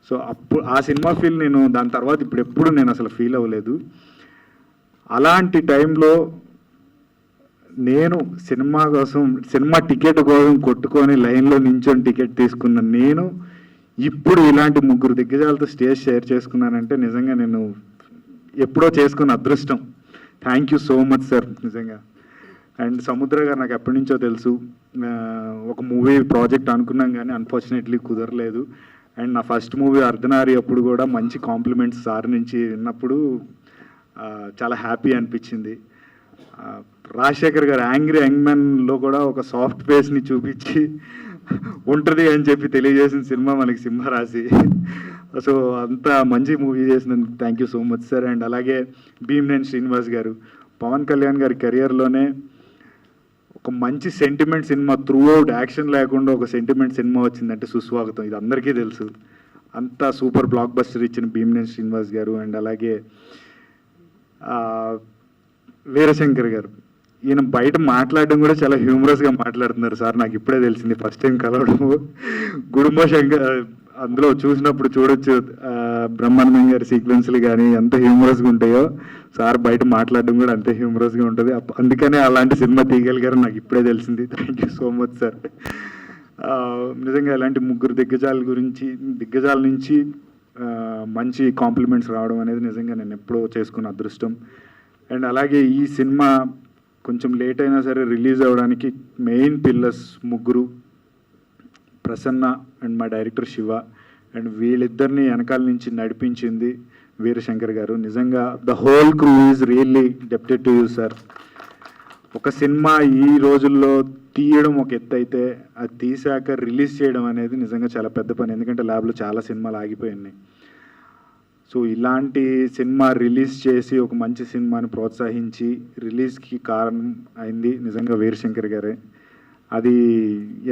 Speaker 13: సో అప్పుడు ఆ సినిమా ఫీల్ నేను దాని తర్వాత ఇప్పుడు ఎప్పుడు నేను అసలు ఫీల్ అవ్వలేదు. అలాంటి టైంలో నేను సినిమా కోసం, సినిమా టికెట్ కోసం కొట్టుకొని లైన్లో నించొని టికెట్ తీసుకున్న నేను ఇప్పుడు ఇలాంటి ముగ్గురు దిగ్గజాలతో స్టేజ్ షేర్ చేసుకున్నానంటే నిజంగా నేను ఎప్పుడో చేసుకున్న అదృష్టం. Thank you so much sir నిజంగా. అండ్ సముద్ర గారు నాకు ఎప్పటి నుంచో తెలుసు. ఒక మూవీ ప్రాజెక్ట్ అనుకున్నాం కానీ అన్ఫార్చునేట్లీ కుదరలేదు. అండ్ నా ఫస్ట్ మూవీ అర్ధనారి అప్పుడు కూడా మంచి కాంప్లిమెంట్స్ సార్ నుంచి విన్నప్పుడు చాలా హ్యాపీ అనిపించింది. రాజశేఖర్ గారు యాంగ్రీ యంగ్మ్యాన్లో కూడా ఒక సాఫ్ట్ ఫేస్ని చూపించి ఉంటుంది అని చెప్పి తెలియజేసిన సినిమా మనకి సింహరాశి. సో అంత మంచి మూవీ చేసినందుకు thank you so much sir. And అలాగే భీమనేని శ్రీనివాస్ గారు, పవన్ కళ్యాణ్ గారి కెరియర్లోనే ఒక మంచి sentiment cinema, through out action లేకుండా ఒక సెంటిమెంట్ సినిమా వచ్చిందంటే సుస్వాగతం. ఇది అందరికీ తెలుసు. అంత సూపర్ బ్లాక్ బస్టర్ ఇచ్చిన భీమనేని శ్రీనివాస్ గారు. అండ్ అలాగే వీరశంకర్ గారు, ఈయన బయట మాట్లాడడం కూడా చాలా హ్యూమరస్గా మాట్లాడుతున్నారు సార్. నాకు ఇప్పుడే తెలిసింది ఫస్ట్ టైం కలవడము. గుడుంబ శంకర్ అందులో చూసినప్పుడు చూడొచ్చు బ్రహ్మానందం గారి సీక్వెన్స్లు కానీ ఎంత హ్యూమరస్గా ఉంటాయో, సార్ బయట మాట్లాడడం కూడా అంతే హ్యూమరస్గా ఉంటుంది. అందుకనే అలాంటి సినిమా తీయగలిగారు నాకు ఇప్పుడే తెలిసింది. Thank you so much sir. నిజంగా ఇలాంటి ముగ్గురు దిగ్గజాల నుంచి మంచి కాంప్లిమెంట్స్ రావడం అనేది నిజంగా నేను ఎప్పుడో చేసుకున్న అదృష్టం. అండ్ అలాగే ఈ సినిమా కొంచెం లేట్ అయినా సరే రిలీజ్ అవ్వడానికి మెయిన్ పిల్లర్స్ ముగ్గురు, ప్రసన్న అండ్ మా డైరెక్టర్ శివ. అండ్ వీళ్ళిద్దరిని వెనకాల నుంచి నడిపించింది వీరశంకర్ గారు. నిజంగా the whole crew is really డెప్టెడ్ టు యూ సార్. ఒక సినిమా ఈ రోజుల్లో తీయడం ఒక ఎత్తు అయితే అది తీసాక రిలీజ్ చేయడం అనేది నిజంగా చాలా పెద్ద పని. ఎందుకంటే ల్యాబ్లో చాలా సినిమాలు ఆగిపోయినాయి. సో ఇలాంటి సినిమా రిలీజ్ చేసి ఒక మంచి సినిమాని ప్రోత్సహించి రిలీజ్కి కారణం అయింది నిజంగా వీరశంకర్ గారే. అది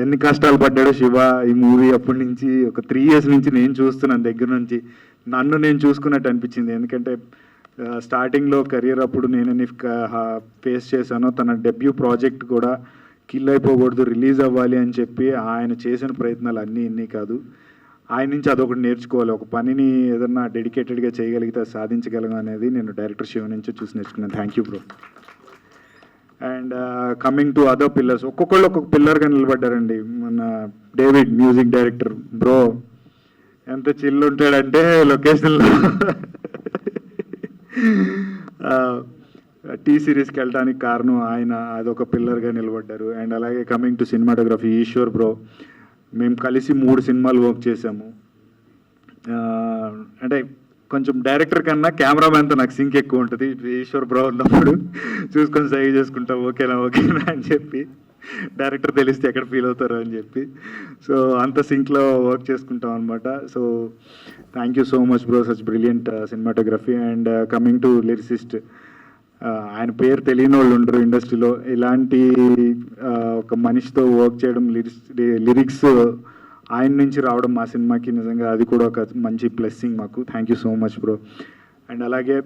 Speaker 13: ఎన్ని కష్టాలు పడ్డాడో శివ ఈ మూవీ అప్పటి నుంచి ఒక 3 years నుంచి నేను చూస్తున్నాను దగ్గర నుంచి. నన్ను నేను చూసుకున్నట్టు అనిపించింది. ఎందుకంటే స్టార్టింగ్లో కెరియర్ అప్పుడు నేను ఫేస్ చేశాను. తన డెబ్యూ ప్రాజెక్ట్ కూడా కిల్ అయిపోకూడదు, రిలీజ్ అవ్వాలి అని చెప్పి ఆయన చేసిన ప్రయత్నాలు ఇన్ని కాదు. ఆయన నుంచి అదొకటి నేర్చుకోవాలి. ఒక పనిని ఏదన్నా డెడికేటెడ్గా చేయగలిగితే సాధించగలం అనేది నేను డైరెక్టర్ శివ నుంచి చూసి నేర్చుకున్నాను. Thank you bro. And coming to other pillars, ఒక్కొక్కళ్ళు ఒక్కొక్క పిల్లర్గా నిలబడ్డారండి. మన డేవిడ్ మ్యూజిక్ డైరెక్టర్ బ్రో ఎంత చిల్లు ఉంటాడంటే లొకేషన్లో టీ సిరీస్కి వెళ్ళడానికి కారణం ఆయన, అదొక పిల్లర్గా నిలబడ్డారు. అండ్ అలాగే coming to cinematography Eshwar bro, మేము కలిసి 3 సినిమాలు వర్క్ చేసాము. అంటే కొంచెం డైరెక్టర్ కన్నా కెమెరామ్యాన్తో నాకు సింక్ ఎక్కువ ఉంటుంది. ఈశ్వర్ బ్రో ఉన్నప్పుడు చూసుకొని సైజ్ చేసుకుంటాం, ఓకేనా అని చెప్పి. డైరెక్టర్ తెలిస్తే ఎక్కడ ఫీల్ అవుతారో అని చెప్పి. సో అంత సింక్లో వర్క్ చేసుకుంటాం అనమాట. So thank you so much bro, such brilliant cinematography. And coming to lyricist, ఆయన పేరు తెలియని వాళ్ళు ఉండరు ఇండస్ట్రీలో. ఇలాంటి ఒక మనిషితో వర్క్ చేయడం, లిరిక్స్ ఆయన నుంచి రావడం మా సినిమాకి నిజంగా అది కూడా ఒక మంచి బ్లెస్సింగ్ మాకు. Thank you so much bro. And అలాగే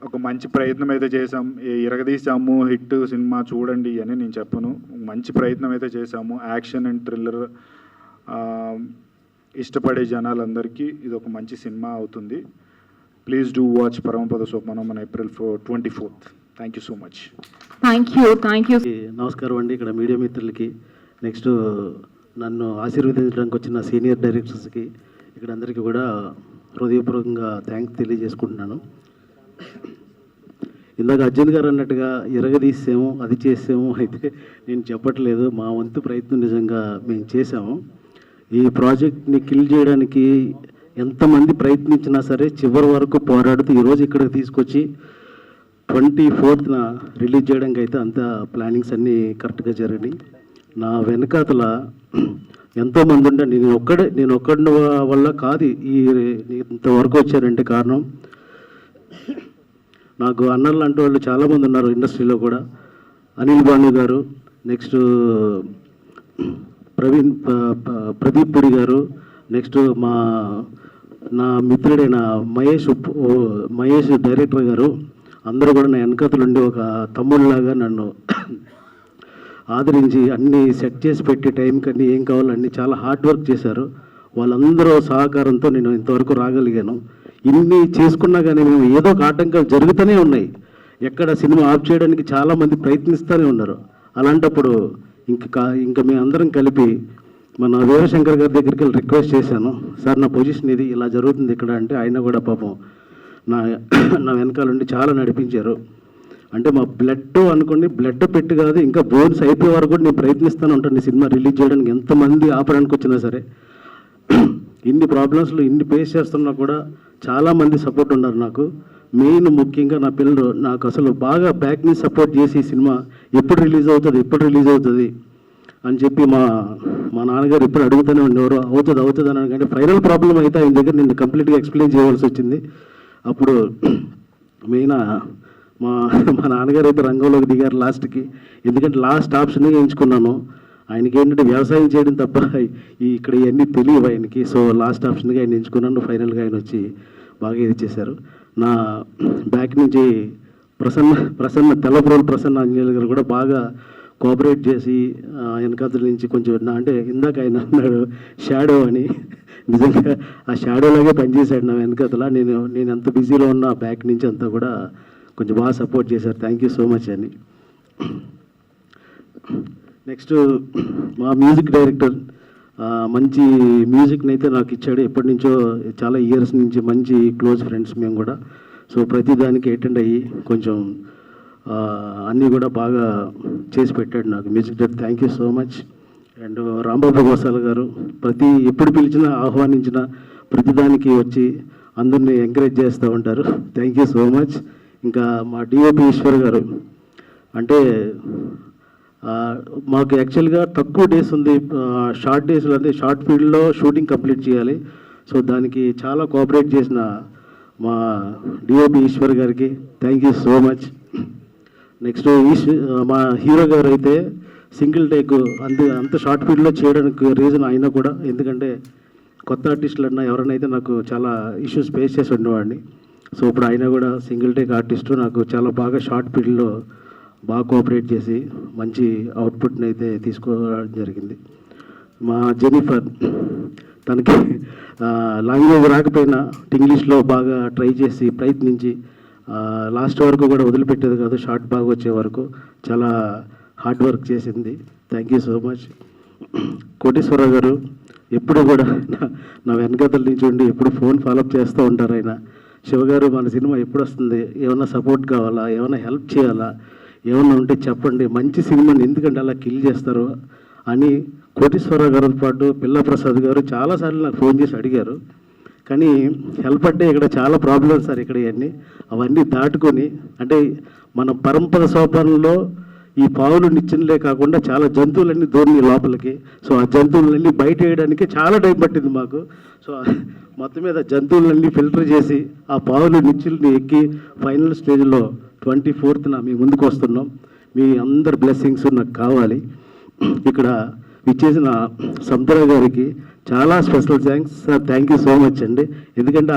Speaker 13: ఒక మంచి ప్రయత్నం అయితే చేసాం, ఇరగదీసాము హిట్ సినిమా చూడండి అని నేను చెప్పను. మంచి ప్రయత్నం అయితే చేసాము. యాక్షన్ అండ్ థ్రిల్లర్ ఇష్టపడే జనాలందరికీ ఇది ఒక మంచి సినిమా అవుతుంది. ప్లీజ్ డూ వాచ్ పరమపద సోపానం మన April 24th. Thank you so much.
Speaker 10: Thank you.
Speaker 6: నమస్కారం అండి. ఇక్కడ మీడియా మిత్రులకి, నెక్స్ట్ నన్ను ఆశీర్వదించడానికి వచ్చిన సీనియర్ డైరెక్టర్స్కి, ఇక్కడ అందరికీ కూడా హృదయపూర్వకంగా థ్యాంక్స్ తెలియజేసుకుంటున్నాను. ఇందాక అర్జున్ గారు అన్నట్టుగా ఇరగదీసాము, అది చేసాము అయితే నేను చెప్పట్లేదు. మా వంతు ప్రయత్నం నిజంగా మేము చేసాము. ఈ ప్రాజెక్ట్ని కిల్ చేయడానికి ఎంతమంది ప్రయత్నించినా సరే చివరి వరకు పోరాడుతూ ఈరోజు ఇక్కడికి తీసుకొచ్చి 24th రిలీజ్ చేయడానికి అయితే అంత ప్లానింగ్స్ అన్నీ కరెక్ట్గా జరిగినాయి. నా వెనకాతల ఎంతోమంది ఉండే, నేను ఒక్కడి వల్ల కాదు ఇంతవరకు వచ్చారంటే కారణం నాకు అన్నలు లాంటి వాళ్ళు చాలామంది ఉన్నారు ఇండస్ట్రీలో కూడా. అనిల్ భాను గారు, నెక్స్ట్ ప్రదీప్ పురి గారు, నెక్స్ట్ నా మిత్రుడైన మహేష్ డైరెక్టర్ గారు, అందరూ కూడా నా వెనకతలు ఉండి ఒక తమ్ముళ్ళలాగా నన్ను ఆదరించి అన్నీ సెట్ చేసి పెట్టి టైంకి అన్నీ ఏం కావాలో అన్నీ చాలా హార్డ్ వర్క్ చేశారు. వాళ్ళందరూ సహకారంతో నేను ఇంతవరకు రాగలిగాను. ఇన్ని చేసుకున్నా కానీ మేము ఏదో ఒక ఆటంకాలు జరుగుతూనే ఉన్నాయి. ఎక్కడ సినిమా ఆఫ్ చేయడానికి చాలామంది ప్రయత్నిస్తూనే ఉన్నారు. అలాంటప్పుడు ఇంకా మేము అందరం కలిపి మన వీరశంకర్ గారి దగ్గరికి వెళ్ళి రిక్వెస్ట్ చేశాను, సార్ నా పొజిషన్ ఇది ఇలా జరుగుతుంది ఇక్కడ అంటే ఆయన కూడా పాపం నా వెనకాలండి చాలా నడిపించారు. అంటే మా బ్లడ్ అనుకోండి, బ్లడ్ పెట్టి కాదు ఇంకా బోన్స్ అయిపోయే వరకు కూడా నేను ప్రయత్నిస్తూనే ఉంటాను సినిమా రిలీజ్ చేయడానికి. ఎంతమంది ఆపడానికి వచ్చినా సరే, ఇన్ని ప్రాబ్లమ్స్లో ఇన్ని ఫేస్ చేస్తున్నా కూడా చాలామంది సపోర్ట్ ఉన్నారు నాకు. మెయిన్ ముఖ్యంగా నా పిల్లలు నాకు అసలు బాగా బ్యాక్ నుంచి సపోర్ట్ చేసి ఈ సినిమా ఎప్పుడు రిలీజ్ అవుతుంది అని చెప్పి మా నాన్నగారు ఎప్పుడు అడుగుతూనే ఉండేవారు, అవుతుంది అని. కానీ ఫైనల్ ప్రాబ్లం అయితే ఆయన దగ్గర నేను కంప్లీట్గా ఎక్స్ప్లెయిన్ చేయవలసి వచ్చింది. అప్పుడు మెయిన్ మా నాన్నగారు అయితే రంగంలోకి దిగారు లాస్ట్కి. ఎందుకంటే లాస్ట్ ఆప్షన్గా ఎంచుకున్నాను. ఆయనకి ఏంటంటే వ్యవసాయం చేయడం తప్ప ఇక్కడ ఇవన్నీ తెలియవు ఆయనకి. సో లాస్ట్ ఆప్షన్గా ఆయన ఎంచుకున్నాను. ఫైనల్గా ఆయన వచ్చి బాగా ఇది చేశారు. నా బ్యాక్ నుంచి ప్రసన్న తెల్లప్రోలు ప్రసన్న అంజలి గారు కూడా బాగా కోఆపరేట్ చేసి వెనకాతల నుంచి కొంచెం అంటే ఇందాక ఆయన అన్నాడు షాడో అని, నిజంగా ఆ షాడోలాగే పనిచేశాడు నా వెనకాతల. నేను ఎంత బిజీలో ఉన్నా బ్యాక్ నుంచి అంతా కూడా కొంచెం బాగా సపోర్ట్ చేశారు. థ్యాంక్ యూ సో మచ్ అని. నెక్స్ట్ మా మ్యూజిక్ డైరెక్టర్ మంచి మ్యూజిక్ని అయితే నాకు ఇచ్చాడు. ఎప్పటి నుంచో చాలా ఇయర్స్ నుంచి మంచి క్లోజ్ ఫ్రెండ్స్ మేము కూడా. సో ప్రతిదానికి అటెండ్ అయ్యి కొంచెం అన్నీ కూడా బాగా చేసి పెట్టాడు నాకు music director. Thank you so much. And Rambabu Gosala గారు ఎప్పుడు పిలిచినా ఆహ్వానించిన ప్రతిదానికి వచ్చి అందరినీ ఎంకరేజ్ చేస్తూ ఉంటారు. Thank you so much. ఇంకా మా డిఓపి ఈశ్వర్ గారు అంటే మాకు యాక్చువల్గా తక్కువ డేస్ ఉంది, షార్ట్ డేస్లో అంటే షార్ట్ ఫీల్డ్లో షూటింగ్ కంప్లీట్ చేయాలి. సో దానికి చాలా కోఆపరేట్ చేసిన మా డిఓపి ఈశ్వర్ గారికి thank you so much. Next మా హీరో గారు అయితే సింగిల్ టేక్ అంత షార్ట్ ఫీల్డ్లో చేయడానికి రీజన్ అయినా కూడా, ఎందుకంటే కొత్త ఆర్టిస్టులు అన్నా ఎవరైనా నాకు చాలా ఇష్యూస్ ఫేస్ చేసి ఉండేవాడిని. సో ఇప్పుడు ఆయన కూడా సింగిల్ టేక్ ఆర్టిస్టు నాకు చాలా బాగా షార్ట్ ఫీల్డ్లో బాగా కోఆపరేట్ చేసి మంచి అవుట్పుట్ని అయితే తీసుకోవడం జరిగింది. మా జెనిఫర్ తనకి లాంగ్వేజ్ రాకపోయినా ఇంగ్లీష్లో బాగా ట్రై చేసి ప్రయత్నించి లాస్ట్ వరకు కూడా వదిలిపెట్టేది కాదు, షార్ట్ బాగా వచ్చే వరకు చాలా హార్డ్ వర్క్ చేసింది. Thank you so much. Koteswararao గారు ఎప్పుడు కూడా నా వెనకతల నుంచి ఉండి ఎప్పుడు ఫోన్ ఫాలోఅప్ చేస్తూ ఉంటారు ఆయన. శివగారు మన సినిమా ఎప్పుడు వస్తుంది, ఏమన్నా సపోర్ట్ కావాలా, ఏమైనా హెల్ప్ చేయాలా, ఏమన్నా ఉంటే చెప్పండి, మంచి సినిమాని ఎందుకంటే అలా కిల్ చేస్తారు అని కోటేశ్వరరావు గారితో పాటు పిల్లప్రసాద్ గారు చాలాసార్లు నాకు ఫోన్ చేసి అడిగారు. కానీ హెల్ప్ అంటే ఇక్కడ చాలా ప్రాబ్లమ్స్ సార్ ఇక్కడ అవన్నీ దాటుకొని, అంటే మన పరంపర సోపానంలో ఈ పావులు నిచ్చెనలే కాకుండా చాలా జంతువులన్నీ దూరినాయి లోపలికి. సో ఆ జంతువులన్నీ బయట వేయడానికి చాలా టైం పట్టింది మాకు. సో మొత్తం మీద జంతువులన్నీ ఫిల్టర్ చేసి ఆ పావులు నిచ్చెల్ని ఎక్కి ఫైనల్ స్టేజ్లో 24th మీ ముందుకు వస్తున్నాం. మీ అందరి బ్లెస్సింగ్స్ నాకు కావాలి. ఇక్కడ
Speaker 11: ఇచ్చేసిన సముద్ర గారికి చాలా special thanks sir. Thank you so much అండి. ఎందుకంటే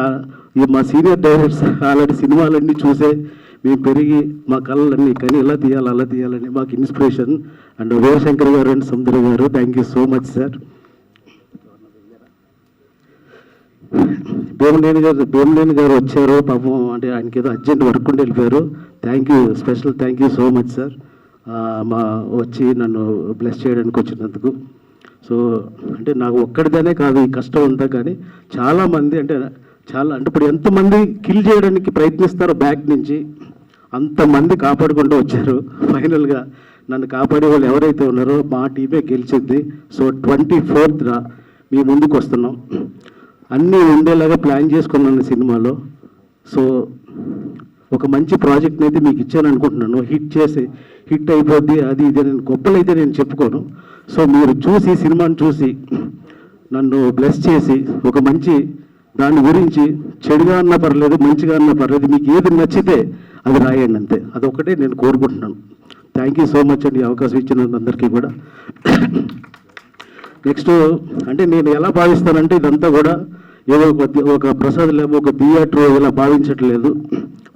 Speaker 11: మా సీనియర్ డైరెక్టర్స్ అలాంటి సినిమాలన్నీ చూసే మేము పెరిగి మా కళలన్నీ కానీ ఇలా తీయాలి అలా తీయాలని మాకు ఇన్స్పిరేషన్. అండ్ శివశంకర్ గారు అండ్ సముద్ర గారు thank you so much sir. Bhimaneni గారు వచ్చారు పాపం, అంటే ఆయనకి ఏదో అర్జెంట్ వర్క్ ఉండి వెళ్ళిపోయారు. Thank you, special thank you so much sir వచ్చి నన్ను బ్లెస్ చేయడానికి వచ్చినందుకు. సో అంటే నాకు ఒక్కడిదానే కాదు ఈ కష్టం అంతా, కానీ చాలామంది అంటే ఇప్పుడు ఎంతమంది కిల్ చేయడానికి ప్రయత్నిస్తారో బ్యాక్ నుంచి అంతమంది కాపాడుకుంటూ వచ్చారు. ఫైనల్గా నన్ను కాపాడే వాళ్ళు ఎవరైతే ఉన్నారో మా టీమే గెలిచింది. సో 24th మీ ముందుకు వస్తున్నాం. అన్నీ ఉండేలాగా ప్లాన్ చేసుకున్నాను సినిమాలో. సో ఒక మంచి ప్రాజెక్ట్ని అయితే మీకు ఇచ్చాను అనుకుంటున్నాను. హిట్ అయిపోద్ది అది ఇది నేను గొప్పలైతే నేను చెప్పుకోను. సో మీరు చూసి సినిమాని చూసి నన్ను బ్లెస్ చేసి ఒక మంచి దాని గురించి చెడుగా అన్నా పర్లేదు మంచిగా అన్నా పర్లేదు మీకు ఏది నచ్చితే అది రాయండి అంతే. అదొకటే నేను కోరుకుంటున్నాను. థ్యాంక్ యూ సో మచ్ అండి అవకాశం ఇచ్చినందరికీ కూడా. నెక్స్ట్ అంటే నేను ఎలా భావిస్తానంటే ఇదంతా కూడా ఏదో ఒక ప్రసాద్ ల్యాబ్ ఒక థియేటర్ ఇలా భావించట్లేదు.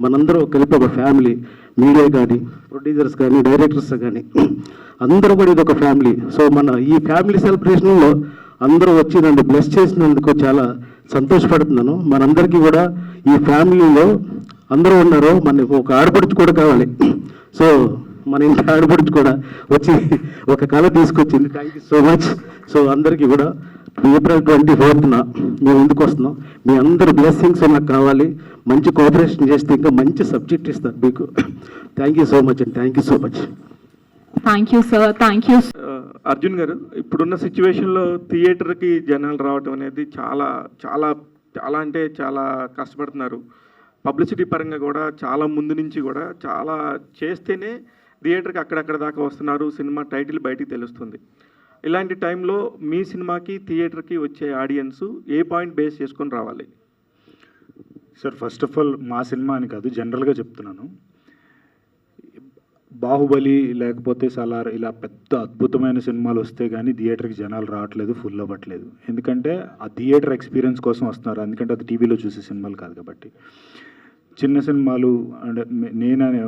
Speaker 11: మనందరూ కలిపి ఒక ఫ్యామిలీ, మీడియా కానీ ప్రొడ్యూసర్స్ కానీ డైరెక్టర్స్ కానీ అందరూ కూడా ఇది ఒక ఫ్యామిలీ. సో మన ఈ ఫ్యామిలీ సెలబ్రేషన్లో అందరూ వచ్చి నన్ను బ్లెస్ చేసినందుకు చాలా సంతోషపడుతున్నాను. మనందరికీ కూడా ఈ ఫ్యామిలీలో అందరూ ఉన్నారు, మనకు ఒక ఆడపడుచు కూడా కావాలి. సో మన ఇంటి ఆడపడుచు కూడా వచ్చి ఒక కళ తీసుకొచ్చింది. Thank you so much. So అందరికీ కూడా April 24th మేము ముందుకు వస్తున్నాం. మీ అందరు బ్లెస్సింగ్స్ నాకు కావాలి. మంచి కోఆపరేషన్ చేస్తే ఇంకా మంచి సబ్జెక్ట్ ఇస్తారు మీకు. థ్యాంక్ యూ సో మచ్ అండి. Thank you so much.
Speaker 10: Thank you sir. Thank you.
Speaker 9: Arjun గారు, ఇప్పుడున్న సిచ్యువేషన్లో థియేటర్కి జనాలు రావడం అనేది చాలా చాలా చాలా అంటే చాలా కష్టపడుతున్నారు. పబ్లిసిటీ పరంగా కూడా చాలా ముందు నుంచి కూడా చాలా చేస్తేనే థియేటర్కి అక్కడక్కడ దాకా వస్తున్నారు. సినిమా టైటిల్ బయటికి తెలుస్తుంది. ఇలాంటి టైంలో మీ సినిమాకి థియేటర్కి వచ్చే ఆడియన్స్ ఏ పాయింట్ బేస్ చేసుకొని రావాలి?
Speaker 13: సార్ ఫస్ట్ ఆఫ్ ఆల్ మా సినిమా అని కాదు, జనరల్గా చెప్తున్నాను. బాహుబలి లేకపోతే సలార్ ఇలా పెద్ద అద్భుతమైన సినిమాలు వస్తే కానీ థియేటర్కి జనాలు రావట్లేదు, ఫుల్ అవ్వట్లేదు. ఎందుకంటే ఆ థియేటర్ ఎక్స్పీరియన్స్ కోసం వస్తున్నారు. ఎందుకంటే అది టీవీలో చూసే సినిమాలు కాదు కాబట్టి. చిన్న సినిమాలు అంటే నేననే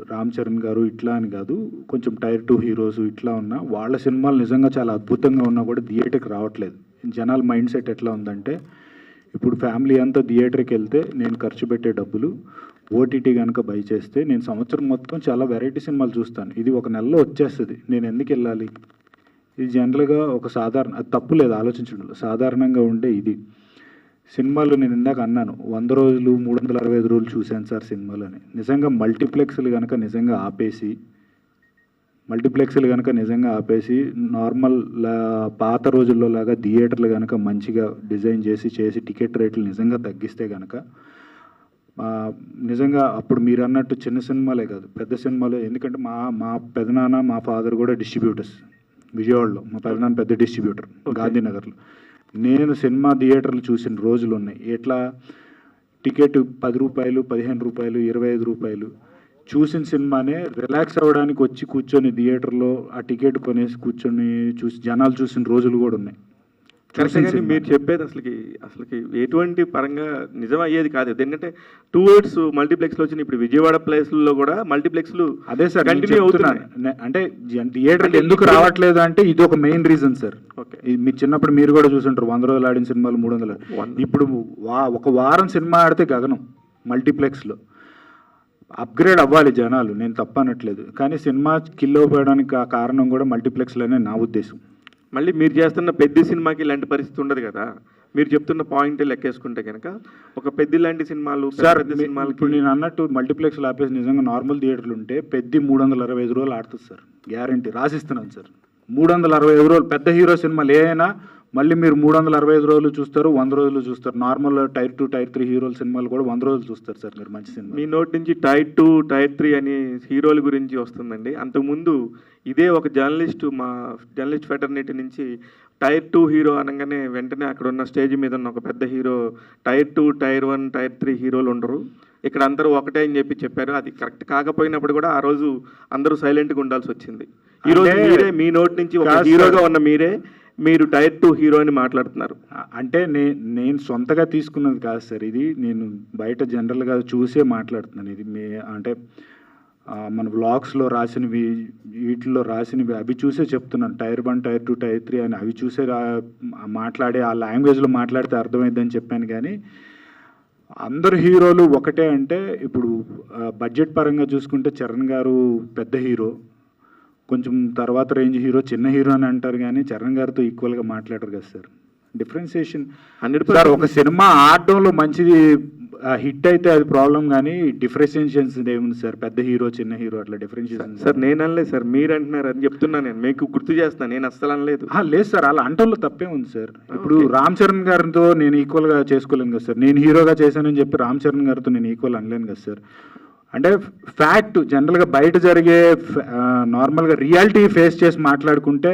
Speaker 13: రామ్ చరణ్ గారు ఇట్లా అని కాదు, కొంచెం Tier 2 హీరోస్ ఇట్లా ఉన్నా వాళ్ళ సినిమాలు నిజంగా చాలా అద్భుతంగా ఉన్నా కూడా థియేటర్కి రావట్లేదు. జనాల మైండ్ సెట్ ఎట్లా ఉందంటే ఇప్పుడు ఫ్యామిలీ అంతా థియేటర్కి వెళ్తే నేను ఖర్చు పెట్టే డబ్బులు ఓటీటీ కనుక బై చేస్తే నేను సంవత్సరం మొత్తం చాలా వెరైటీ సినిమాలు చూస్తాను. ఇది ఒక నెలలో వచ్చేస్తుంది, నేను ఎందుకు వెళ్ళాలి? ఇది జనరల్గా ఒక సాధారణ, అది తప్పు లేదు ఆలోచించడంలో, సాధారణంగా ఉండే ఇది. సినిమాలు నేను ఇందాక అన్నాను 100 రోజులు 365 రోజులు చూశాను సార్ సినిమాలు అని. నిజంగా మల్టీప్లెక్స్లు కనుక నిజంగా ఆపేసి నార్మల్ పాత రోజుల్లో లాగా థియేటర్లు కనుక మంచిగా డిజైన్ చేసి టికెట్ రేట్లు నిజంగా తగ్గిస్తే కనుక నిజంగా అప్పుడు మీరు అన్నట్టు చిన్న సినిమాలే కాదు పెద్ద సినిమాలు. ఎందుకంటే మా పెదనాన్న మా ఫాదర్ కూడా డిస్ట్రిబ్యూటర్స్ విజయవాడలో. మా పెదనాన్న పెద్ద డిస్ట్రిబ్యూటర్ గాంధీనగర్లో. నేను సినిమా థియేటర్లు చూసిన రోజులు ఉన్నాయి. ఎట్లా టికెట్ 10 రూపాయలు 15 రూపాయలు 25 రూపాయలు చూసిన సినిమానే రిలాక్స్ అవ్వడానికి వచ్చి కూర్చొని థియేటర్లో ఆ టికెట్ కొనేసి కూర్చొని జనాలు చూసిన రోజులు కూడా ఉన్నాయి.
Speaker 9: కరెక్ట్గా మీరు చెప్పేది అసలుకి ఎటువంటి పరంగా నిజం అయ్యేది కాదు. ఎందుకంటే 2 words మల్టీప్లెక్స్లో వచ్చిన ఇప్పుడు విజయవాడ ప్లేస్లో కూడా మల్టీప్లెక్స్లు
Speaker 13: అదే సార్
Speaker 9: కంటిన్యూ అవుతున్నాయి.
Speaker 13: అంటే థియేటర్కి ఎందుకు రావట్లేదు అంటే ఇది ఒక మెయిన్ రీజన్ సార్.
Speaker 9: ఓకే,
Speaker 13: మీరు చిన్నప్పుడు మీరు కూడా చూసుంటారు 100 రోజులు ఆడిన సినిమాలు 300. ఇప్పుడు ఒక వారం సినిమా ఆడితే గగనం మల్టీప్లెక్స్లో. అప్గ్రేడ్ అవ్వాలి జనాలు, నేను తప్పనట్లేదు. కానీ సినిమా కిల్ అయిపోవడానికి ఆ కారణం కూడా మల్టీప్లెక్స్లోనే నా ఉద్దేశం.
Speaker 9: మళ్ళీ మీరు చేస్తున్న పెద్ద సినిమాకి ఇలాంటి పరిస్థితి ఉండదు కదా. మీరు చెప్తున్న పాయింట్ లెక్కేసుకుంటే కనుక ఒక పెద్ద లాంటి సినిమాలు
Speaker 13: సార్ సినిమాలు ఇప్పుడు నేను అన్నట్టు మల్టీప్లెక్స్లో ఆపేసి నిజంగా నార్మల్ థియేటర్లు ఉంటే పెద్ద 365 రోజులు ఆడుతుంది సార్, గ్యారంటీ రాసిస్తున్నాను సార్. 365 రోజులు పెద్ద హీరో సినిమాలు ఏమైనా మళ్ళీ మీరు 365 రోజులు చూస్తారు, 100 రోజులు చూస్తారు. నార్మల్ Tier 2 Tier 3 హీరోల సినిమాలు కూడా 100 రోజులు చూస్తారు సార్ మీరు మంచి సినిమా.
Speaker 9: మీ నోటి నుంచి Tier 2 Tier 3 అని హీరోల గురించి వస్తుందండి. అంతకుముందు ఇదే ఒక మా జర్నలిస్ట్ ఫెటర్నిటీ నుంచి Tier 2 హీరో అనగానే వెంటనే అక్కడ ఉన్న స్టేజ్ మీద ఉన్న ఒక పెద్ద హీరో Tier 2 Tier 1 Tier 3 హీరోలు ఉండరు, ఇక్కడ అందరూ ఒకటే అని చెప్పారు. అది కరెక్ట్ కాకపోయినప్పుడు కూడా ఆ రోజు అందరూ సైలెంట్గా ఉండాల్సి వచ్చింది.
Speaker 14: ఈరోజు
Speaker 13: అంటే-
Speaker 14: మీరే మీ నోటి నుంచి ఒక
Speaker 13: కాదు సార్.
Speaker 14: హీరోగా ఉన్న మీరే మీరు టైర్ 2 హీరో అని మాట్లాడుతున్నారు.
Speaker 13: అంటే నేను సొంతగా తీసుకున్నది కాదు సార్, ఇది నేను బయట జనరల్గా చూసే మాట్లాడుతున్నాను. ఇది అంటే మన వ్లాగ్స్లో రాసినవి, వీటిల్లో రాసినవి అవి చూసే చెప్తున్నాను. టైర్ 1, టైర్ 2, టైర్ 3 అని అవి చూసే మాట్లాడే ఆ లాంగ్వేజ్లో మాట్లాడితే అర్థమైందని చెప్పాను. కానీ అందరు హీరోలు ఒకటే అంటే ఇప్పుడు బడ్జెట్ పరంగా చూసుకుంటే చరణ్ గారు పెద్ద హీరో, కొంచెం తర్వాత రేంజ్ హీరో చిన్న హీరో అని అంటారు, కానీ చరణ్ గారితో ఈక్వల్గా మాట్లాడరు కదా సార్. Differentiation
Speaker 14: 100%
Speaker 13: sir. ఒక సినిమా ఆడడంలో మంచిది హిట్ అయితే అది ప్రాబ్లం, కానీ డిఫరెన్షియేషన్స్ ఏముంది సార్, పెద్ద హీరో చిన్న హీరో అట్లా డిఫరెన్షియేషన్.
Speaker 14: సార్ నేను అనలేదు సార్, మీరు అంటున్నారు అని చెప్తున్నా. నేను మీకు గుర్తు చేస్తున్నాను, నేను అస్సలు అనలేదు.
Speaker 13: లేదు సార్, అలా అంటంలో తప్పే ఉంది సార్. ఇప్పుడు రామ్ చరణ్ గారితో నేను ఈక్వల్గా చేసుకోలేను కదా సార్. నేను హీరోగా చేశానని చెప్పి రామ్ చరణ్ గారితో నేను ఈక్వల్ అనలేను కదా సార్. అంటే ఫ్యాక్ట్ జనరల్గా బయట జరిగే నార్మల్గా రియాలిటీ ఫేస్ చేసి మాట్లాడుకుంటే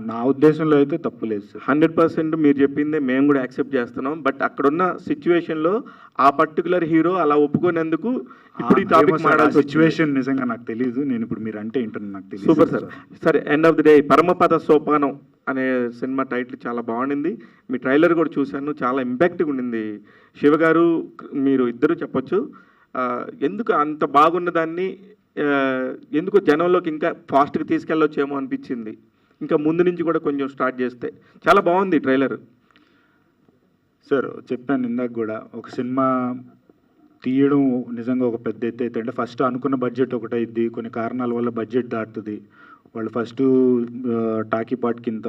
Speaker 13: నా ఉద్దేశంలో అయితే తప్పు లేదు సార్.
Speaker 14: 100% మీరు చెప్పిందే మేము కూడా యాక్సెప్ట్ చేస్తున్నాం. బట్ అక్కడున్న సిచ్యువేషన్లో ఆ పర్టికులర్ హీరో అలా ఒప్పుకునేందుకు ఇప్పుడు ఈ టాపిక్ మాట్లాడాల్సి
Speaker 13: సిచ్యువేషన్ నిజంగా నాకు తెలియదు. నేను ఇప్పుడు మీరు అంటే ఏంటని నాకు తెలియదు.
Speaker 14: Super sir. సరే, ఎండ్ ఆఫ్ ది డే పరమపద సోపానం అనే సినిమా టైటిల్ చాలా బాగుండింది. మీ ట్రైలర్ కూడా చూశాను, చాలా ఇంపాక్ట్గా ఉండింది. శివ గారు మీరు ఇద్దరు చెప్పొచ్చు ఎందుకు అంత బాగున్న దాన్ని ఎందుకు జనంలోకి ఇంకా ఫాస్ట్గా తీసుకెళ్ళొచ్చేమో అనిపించింది. ఇంకా ముందు నుంచి కూడా కొంచెం స్టార్ట్ చేస్తే చాలా బాగుంది ట్రైలర్.
Speaker 13: సార్ చెప్పాను ఇందాక కూడా, ఒక సినిమా తీయడం నిజంగా ఒక పెద్ద ఎత్తు అయితే. అంటే ఫస్ట్ అనుకున్న బడ్జెట్ ఒకటైద్ది, కొన్ని కారణాల వల్ల బడ్జెట్ దాటుతుంది. వాళ్ళు ఫస్ట్ టాకీ పాట్ కింద,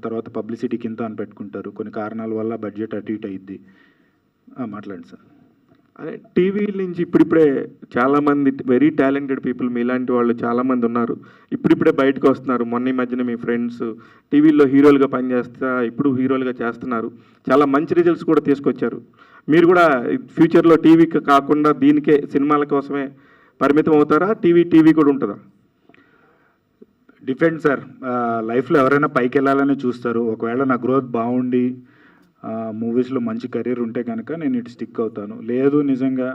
Speaker 13: తర్వాత పబ్లిసిటీ కింద అని పెట్టుకుంటారు. కొన్ని కారణాల వల్ల బడ్జెట్ అటు ఇటు అయింది. మాట్లాడండి సార్.
Speaker 14: అదే టీవీ నుంచి ఇప్పుడిప్పుడే చాలామంది వెరీ టాలెంటెడ్ పీపుల్ మీలాంటి వాళ్ళు చాలామంది ఉన్నారు, ఇప్పుడిప్పుడే బయటకు వస్తున్నారు. మొన్న ఈ మధ్యన మీ ఫ్రెండ్స్ టీవీల్లో హీరోలుగా పనిచేస్తా ఇప్పుడు హీరోలుగా చేస్తున్నారు, చాలా మంచి రిజల్ట్స్ కూడా తీసుకొచ్చారు. మీరు కూడా ఫ్యూచర్లో టీవీకి కాకుండా దీనికే సినిమాల కోసమే పరిమితం అవుతారా? టీవీ కూడా ఉంటుందా?
Speaker 13: Depend sir. లైఫ్లో ఎవరైనా పైకి వెళ్ళాలని చూస్తారు. ఒకవేళ నా గ్రోత్ బాగుండి మూవీస్లో మంచి కెరీర్ ఉంటే కనుక నేను ఇటు స్టిక్ అవుతాను. లేదు నిజంగా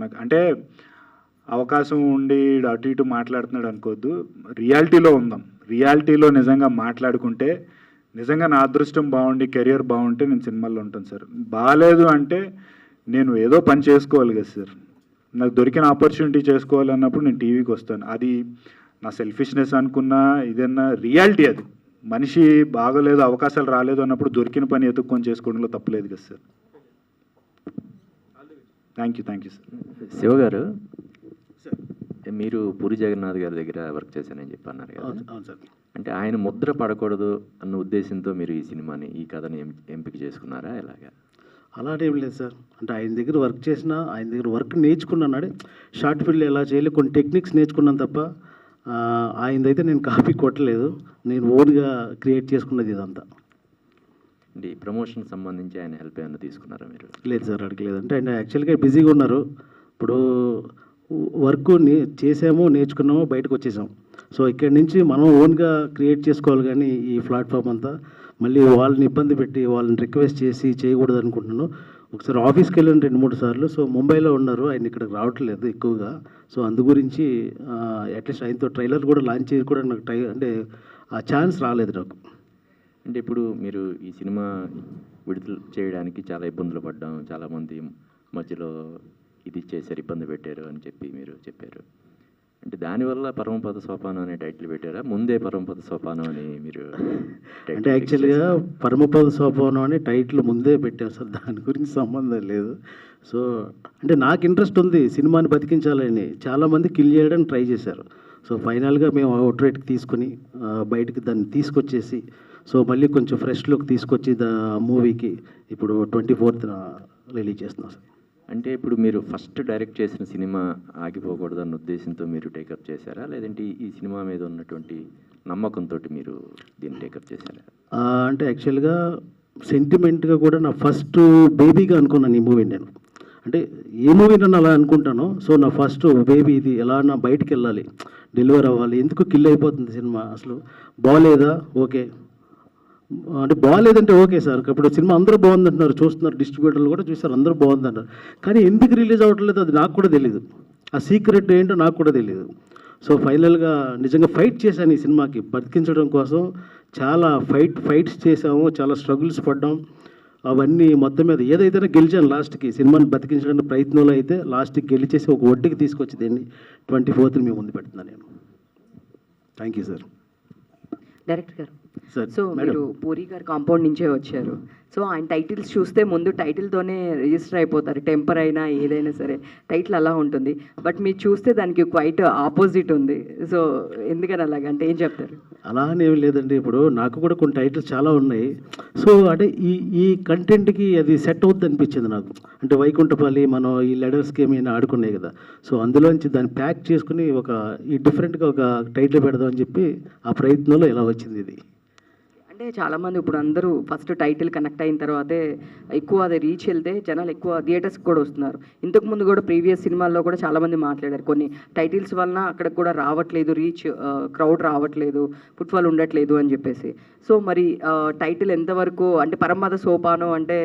Speaker 13: నాకు అంటే అవకాశం ఉండి అటు ఇటు మాట్లాడుతున్నాడు అనుకోవద్దు. రియాలిటీలో ఉందాం. రియాలిటీలో నిజంగా మాట్లాడుకుంటే నిజంగా నా అదృష్టం బాగుండి కెరియర్ బాగుంటే నేను సినిమాల్లో ఉంటాను సార్. బాగాలేదు అంటే నేను ఏదో పని చేసుకోవాలి కదా సార్. నాకు దొరికిన ఆపర్చునిటీ చేసుకోవాలి అన్నప్పుడు నేను టీవీకి వస్తాను. అది నా సెల్ఫిష్నెస్ అనుకున్నా ఇదన్నా రియాలిటీ. అది మనిషి బాగోలేదు అవకాశాలు రాలేదు అన్నప్పుడు దొరికిన పని ఎత్తుక్కొని చేసుకోవడంలో తప్పలేదు కదా sir. Thank you sir.
Speaker 15: Shiva గారు, మీరు పూరి జగన్నాథ్ గారి దగ్గర వర్క్ చేశానని చెప్పి అన్నారు కదా.
Speaker 7: అవును సార్.
Speaker 15: అంటే ఆయన ముద్ర పడకూడదు అన్న ఉద్దేశంతో మీరు ఈ సినిమాని, ఈ కథని ఎంపిక చేసుకున్నారా ఎలాగా?
Speaker 6: అలాంటి ఏం లేదు సార్. అంటే ఆయన దగ్గర వర్క్ చేసిన, ఆయన దగ్గర వర్క్ నేర్చుకున్నాడు. షార్ట్ ఫిల్మ్ ఎలా చేయాలి కొన్ని టెక్నిక్స్ నేర్చుకున్నాను తప్ప ఆయనదైతే నేను కాపీ కొట్టలేదు. నేను ఓన్గా క్రియేట్ చేసుకున్నది ఇదంతా.
Speaker 15: అంటే ఈ ప్రమోషన్ సంబంధించి ఆయన హెల్ప్ ఏమైనా తీసుకున్నారా మీరు?
Speaker 6: లేదు సార్, అడగలేదు. అంటే ఆయన యాక్చువల్గా బిజీగా ఉన్నారు. ఇప్పుడు వర్క్ చేసాము, నేర్చుకున్నాము, బయటకు వచ్చేసాం. సో ఇక్కడి నుంచి మనం ఓన్గా క్రియేట్ చేసుకోవాలి. కానీ ఈ ప్లాట్ఫామ్ అంతా మళ్ళీ వాళ్ళని ఇబ్బంది పెట్టి వాళ్ళని రిక్వెస్ట్ చేసి చేయకూడదు అనుకుంటున్నాను. ఒకసారి ఆఫీస్కి వెళ్ళాను 2-3 సార్లు. సో ముంబైలో ఉన్నారు, ఆయన ఇక్కడికి రావట్లేదు ఎక్కువగా. సో అందు గురించి అట్లీస్ట్ ఆయనతో ట్రైలర్ కూడా లాంచ్ చేసి కూడా నాకు అంటే ఆ ఛాన్స్ రాలేదు నాకు.
Speaker 15: అంటే ఇప్పుడు మీరు ఈ సినిమా విడుదల చేయడానికి చాలా ఇబ్బందులు పడ్డాం, చాలామంది మధ్యలో ఇది చేశారు, ఇబ్బంది పెట్టారు అని చెప్పి మీరు చెప్పారు. అంటే దానివల్ల పరమపద సోపానం అనే టైటిల్ పెట్టారా? ముందే పరమపద సోపానం అని మీరు?
Speaker 6: అంటే యాక్చువల్గా పరమపద సోపానం అని టైటిల్ ముందే పెట్టాం సార్, దాని గురించి సంబంధం లేదు. సో అంటే నాకు ఇంట్రెస్ట్ ఉంది సినిమాని బతికించాలని. చాలామంది కిల్ చేయడానికి ట్రై చేశారు. సో ఫైనల్గా మేము అవుట్ రైట్కి తీసుకొని బయటికి దాన్ని తీసుకొచ్చేసి, సో మళ్ళీ కొంచెం ఫ్రెష్ లుక్ తీసుకొచ్చి మూవీకి ఇప్పుడు 24th రిలీజ్ చేస్తున్నాం సార్.
Speaker 15: అంటే ఇప్పుడు మీరు ఫస్ట్ డైరెక్ట్ చేసిన సినిమా ఆగిపోకూడదు అన్న ఉద్దేశంతో మీరు టేకప్ చేశారా, లేదంటే ఈ సినిమా మీద ఉన్నటువంటి నమ్మకంతో మీరు దీన్ని టేకప్ చేశారా?
Speaker 6: అంటే యాక్చువల్గా సెంటిమెంట్గా కూడా నా ఫస్ట్ బేబీగా అనుకున్నాను ఈ మూవీ. నేను అంటే ఏ మూవీ నన్ను అలా అనుకుంటాను. సో నా ఫస్ట్ బేబీ ఇది, ఎలా నా బయటికి వెళ్ళాలి, డెలివర్ అవ్వాలి. ఎందుకు కిల్ అయిపోతుంది సినిమా, అసలు బాగాలేదా? ఓకే అంటే బాగాలేదంటే ఓకే సార్. ఇప్పుడు సినిమా అందరూ బాగుందంటున్నారు, చూస్తున్నారు, డిస్ట్రిబ్యూటర్లు కూడా చూస్తారు, అందరూ బాగుందంటారు. కానీ ఎందుకు రిలీజ్ అవ్వట్లేదు అది నాకు కూడా తెలియదు. ఆ సీక్రెట్ ఏంటో నాకు కూడా తెలియదు.
Speaker 16: సో ఫైనల్గా నిజంగా ఫైట్ చేశాను ఈ సినిమాకి బతికించడం కోసం. చాలా ఫైట్స్ చేసాము, చాలా స్ట్రగుల్స్ పడ్డాం. అవన్నీ మొత్తం మీద ఏదైతేనే గెలిచాను లాస్ట్కి. సినిమాని బతికించడానికి ప్రయత్నంలో అయితే లాస్ట్కి గెలిచేసి ఒక ఒడ్డుకి తీసుకొచ్చి దీన్ని 24th మీ ముందు పెడుతున్నాను నేను. Thank you sir.
Speaker 17: డైరెక్టర్ గారు,
Speaker 16: సార్
Speaker 17: సో మీరు పూరి గారు కాంపౌండ్ నుంచే వచ్చారు. సో ఆయన టైటిల్స్ చూస్తే ముందు టైటిల్తోనే రిజిస్టర్ అయిపోతారు, టెంపర్ అయినా ఏదైనా సరే టైటిల్ అలా ఉంటుంది. బట్ మీరు చూస్తే దానికి క్వైట్ ఆపోజిట్ ఉంది. సో ఎందుకని అలాగంటే ఏం చెప్తారు?
Speaker 16: అలా అనేం లేదండి. ఇప్పుడు నాకు కూడా కొన్ని టైటిల్స్ చాలా ఉన్నాయి. సో అంటే ఈ కంటెంట్కి అది సెట్ అవుతుంది అనిపించింది నాకు. అంటే వైకుంఠపల్లి మనం ఈ లెడర్స్ గేమ్ అయినా ఆడుకున్నాయి కదా, సో అందులోంచి దాన్ని ప్యాక్ చేసుకుని ఈ డిఫరెంట్గా ఒక టైటిల్ పెడదాం అని చెప్పి ఆ ప్రయత్నంలో ఇలా వచ్చింది ఇది.
Speaker 17: అంటే చాలామంది ఇప్పుడు అందరూ ఫస్ట్ టైటిల్ కనెక్ట్ అయిన తర్వాతే ఎక్కువ అది రీచ్ వెళ్తే జనాలు ఎక్కువ థియేటర్స్కి కూడా వస్తున్నారు. ఇంతకుముందు కూడా ప్రీవియస్ సినిమాల్లో కూడా చాలామంది మాట్లాడారు, కొన్ని టైటిల్స్ వలన అక్కడికి కూడా రావట్లేదు, రీచ్ క్రౌడ్ రావట్లేదు, ఫుట్ఫాల్ ఉండట్లేదు అని చెప్పేసి. సో మరి టైటిల్ ఎంతవరకు అంటే పరమపద సోపానం అంటే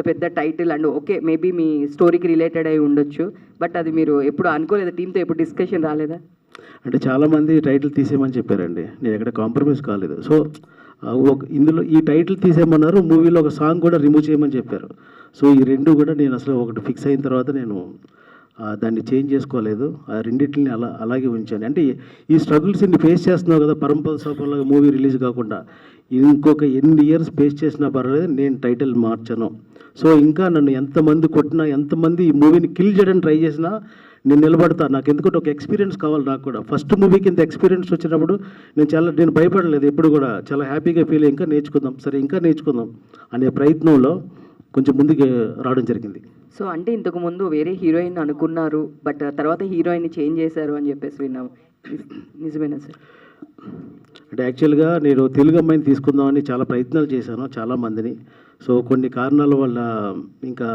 Speaker 17: పెద్ద టైటిల్ అండ్ ఓకే మేబీ మీ స్టోరీకి రిలేటెడ్ అయి ఉండొచ్చు, బట్ అది మీరు ఎప్పుడు అనుకోలేదా? టీంతో ఎప్పుడు డిస్కషన్ రాలేదా?
Speaker 16: అంటే చాలామంది టైటిల్ తీసేయమని చెప్పారండి, నేను ఎక్కడ కాంప్రమైజ్ కాలేదు. సో ఇందులో ఈ టైటిల్ తీసేయమన్నారు, మూవీలో ఒక సాంగ్ కూడా రిమూవ్ చేయమని చెప్పారు. సో ఈ రెండు కూడా నేను అసలు ఒకటి ఫిక్స్ అయిన తర్వాత నేను దాన్ని చేంజ్ చేసుకోలేదు. ఆ రెండింటిని అలాగే ఉంచాను. అంటే ఈ స్ట్రగుల్స్ ఇన్ని ఫేస్ చేస్తున్నావు కదా, పరమపద సోపానంలో మూవీ రిలీజ్ కాకుండా ఇంకొక ఎన్ని ఇయర్స్ ఫేస్ చేసినా పర్వాలేదు, నేను టైటిల్ మార్చాను. సో ఇంకా నన్ను ఎంతమంది కొట్టినా, ఎంతమంది ఈ మూవీని కిల్ చేయడానికి ట్రై చేసినా నేను నిలబడతాను. నాకు ఎందుకంటే ఒక ఎక్స్పీరియన్స్ కావాలి నాకు కూడా. ఫస్ట్ మూవీకి ఇంత ఎక్స్పీరియన్స్ వచ్చినప్పుడు నేను భయపడలేదు ఎప్పుడు కూడా, చాలా హ్యాపీగా ఫీల్ ఇంకా నేర్చుకుందాం, సరే ఇంకా నేర్చుకుందాం అనే ప్రయత్నంలో కొంచెం ముందుకు రావడం జరిగింది.
Speaker 17: సో అంటే ఇంతకు ముందు వేరే హీరోయిన్ అనుకున్నారు, బట్ తర్వాత హీరోయిన్ చేంజ్ చేశారు అని చెప్పేసి విన్నాము, నిజమేనా సార్?
Speaker 16: అంటే యాక్చువల్గా నేను తెలుగు అమ్మాయిని తీసుకుందామని చాలా ప్రయత్నాలు చేశాను చాలామందిని. సో కొన్ని కారణాల వల్ల ఇంకా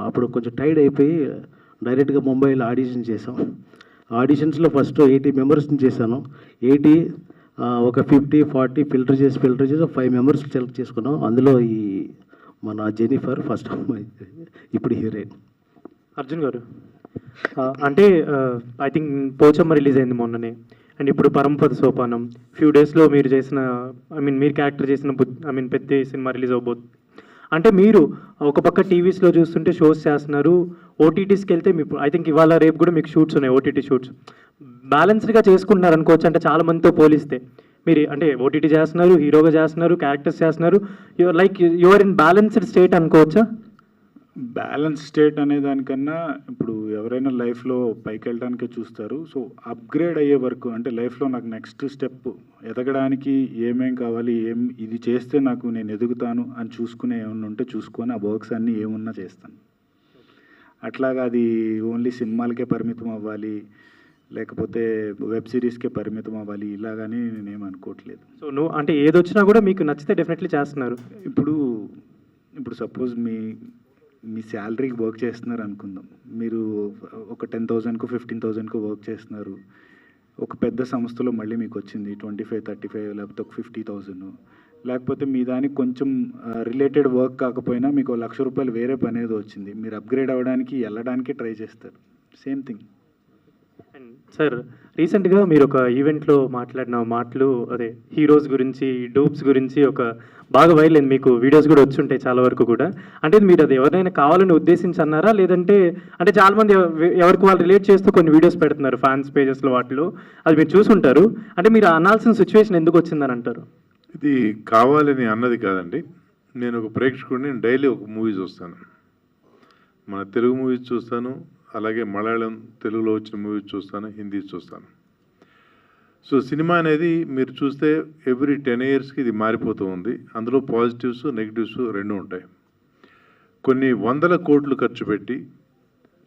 Speaker 16: అప్పుడు కొంచెం టైర్డ్ అయిపోయి డైరెక్ట్గా ముంబైలో ఆడిషన్ చేసాం. ఆడిషన్స్లో ఫస్ట్ 80 మెంబర్స్ని చేశాను. 80 ఒక 50-40 ఫిల్టర్ చేసి 5 మెంబర్స్ సెలెక్ట్ చేసుకున్నాం. అందులో ఈ మన జెనిఫర్ ఫస్ట్ అమ్మాయి, ఇప్పుడు హీరోయిన్.
Speaker 9: అర్జున్ గారు, అంటే ఐ థింక్ పోచమ్మ రిలీజ్ అయింది మొన్ననే, అండ్ ఇప్పుడు పరమపద సోపానం ఫ్యూ డేస్లో మీరు చేసిన మీరు క్యారెక్టర్ చేసిన పెద్ద సినిమా రిలీజ్ అవ్వబోతుంది. అంటే మీరు ఒక పక్క టీవీస్లో చూస్తుంటే షోస్ చేస్తున్నారు, ఓటీటీస్కి వెళ్తే మీకు ఐ థింక్ ఇవాళ రేపు కూడా మీకు షూట్స్ ఉన్నాయి, ఓటీటీ షూట్స్ బ్యాలెన్స్డ్గా చేసుకుంటున్నారు అనుకోవచ్చు. అంటే చాలా మందితో పోలిస్తే మీరు అంటే ఓటీటీ చేస్తున్నారు, హీరోగా చేస్తున్నారు, క్యారెక్టర్స్ చేస్తున్నారు, యువర్ ఇన్ బ్యాలెన్స్డ్ స్టేట్ అనుకోవచ్చా?
Speaker 13: బ్యాలెన్స్ స్టేట్ అనే దానికన్నా ఇప్పుడు ఎవరైనా లైఫ్లో పైకి వెళ్ళడానికే చూస్తారు. సో అప్గ్రేడ్ అయ్యే వరకు అంటే లైఫ్లో నాకు నెక్స్ట్ స్టెప్ ఎదగడానికి ఏమేం కావాలి, ఇది చేస్తే నాకు నేను ఎదుగుతాను అని చూసుకునే ఏమన్నా ఉంటే చూసుకొని ఆ వర్క్స్ అన్నీ ఏమున్నా చేస్తాను. అట్లాగా అది ఓన్లీ సినిమాలకే పరిమితం అవ్వాలి, లేకపోతే వెబ్ సిరీస్కే పరిమితం అవ్వాలి ఇలాగని నేనేం అనుకోవట్లేదు.
Speaker 9: సో నువ్వు అంటే ఏదొచ్చినా కూడా మీకు నచ్చితే డెఫినెట్లీ చేస్తున్నారు.
Speaker 13: ఇప్పుడు సపోజ్ మీ శాలరీకి వర్క్ చేస్తున్నారు అనుకుందాం, మీరు ఒక 10,000కు 15,000కు వర్క్ చేస్తున్నారు. ఒక పెద్ద సంస్థలో మళ్ళీ మీకు వచ్చింది 25-35 లేకపోతే ఒక 50,000, లేకపోతే మీ దానికి కొంచెం రిలేటెడ్ వర్క్ కాకపోయినా మీకు ₹1,00,000 వేరే పని ఏదో వచ్చింది, మీరు అప్గ్రేడ్ అవ్వడానికి వెళ్ళడానికి ట్రై చేస్తారు. Same thing.
Speaker 9: అండ్ సార్, రీసెంట్గా మీరు ఒక ఈవెంట్లో మాట్లాడిన మాటలు అదే హీరోస్ గురించి, డూప్స్ గురించి ఒక బాగా వైరల్ అయింది, మీకు వీడియోస్ కూడా వచ్చి ఉంటాయి చాలా వరకు కూడా. అంటే మీరు అది ఎవరైనా కావాలని ఉద్దేశించి అన్నారా, లేదంటే అంటే చాలామంది ఎవరికి వాళ్ళు రిలేట్ చేస్తూ కొన్ని వీడియోస్ పెడుతున్నారు ఫ్యాన్స్ పేజెస్లో, వాటిలో అది మీరు చూసుంటారు. అంటే మీరు అనాల్సిన సిచ్యువేషన్ ఎందుకు వచ్చిందని అంటారు?
Speaker 2: ఇది కావాలని అన్నది కాదండి. నేను ఒక ప్రేక్షకుడిని, డైలీ ఒక మూవీ చూస్తాను. మన తెలుగు మూవీస్ చూస్తాను, అలాగే మలయాళం తెలుగులో వచ్చిన మూవీస్ చూస్తాను, హిందీ చూస్తాను. సో సినిమా అనేది మీరు చూస్తే ఎవ్రీ 10 yearsకి ఇది మారిపోతూ ఉంది. అందులో పాజిటివ్స్ నెగిటివ్స్ రెండు ఉంటాయి. కొన్ని 100 కోట్లు ఖర్చు పెట్టి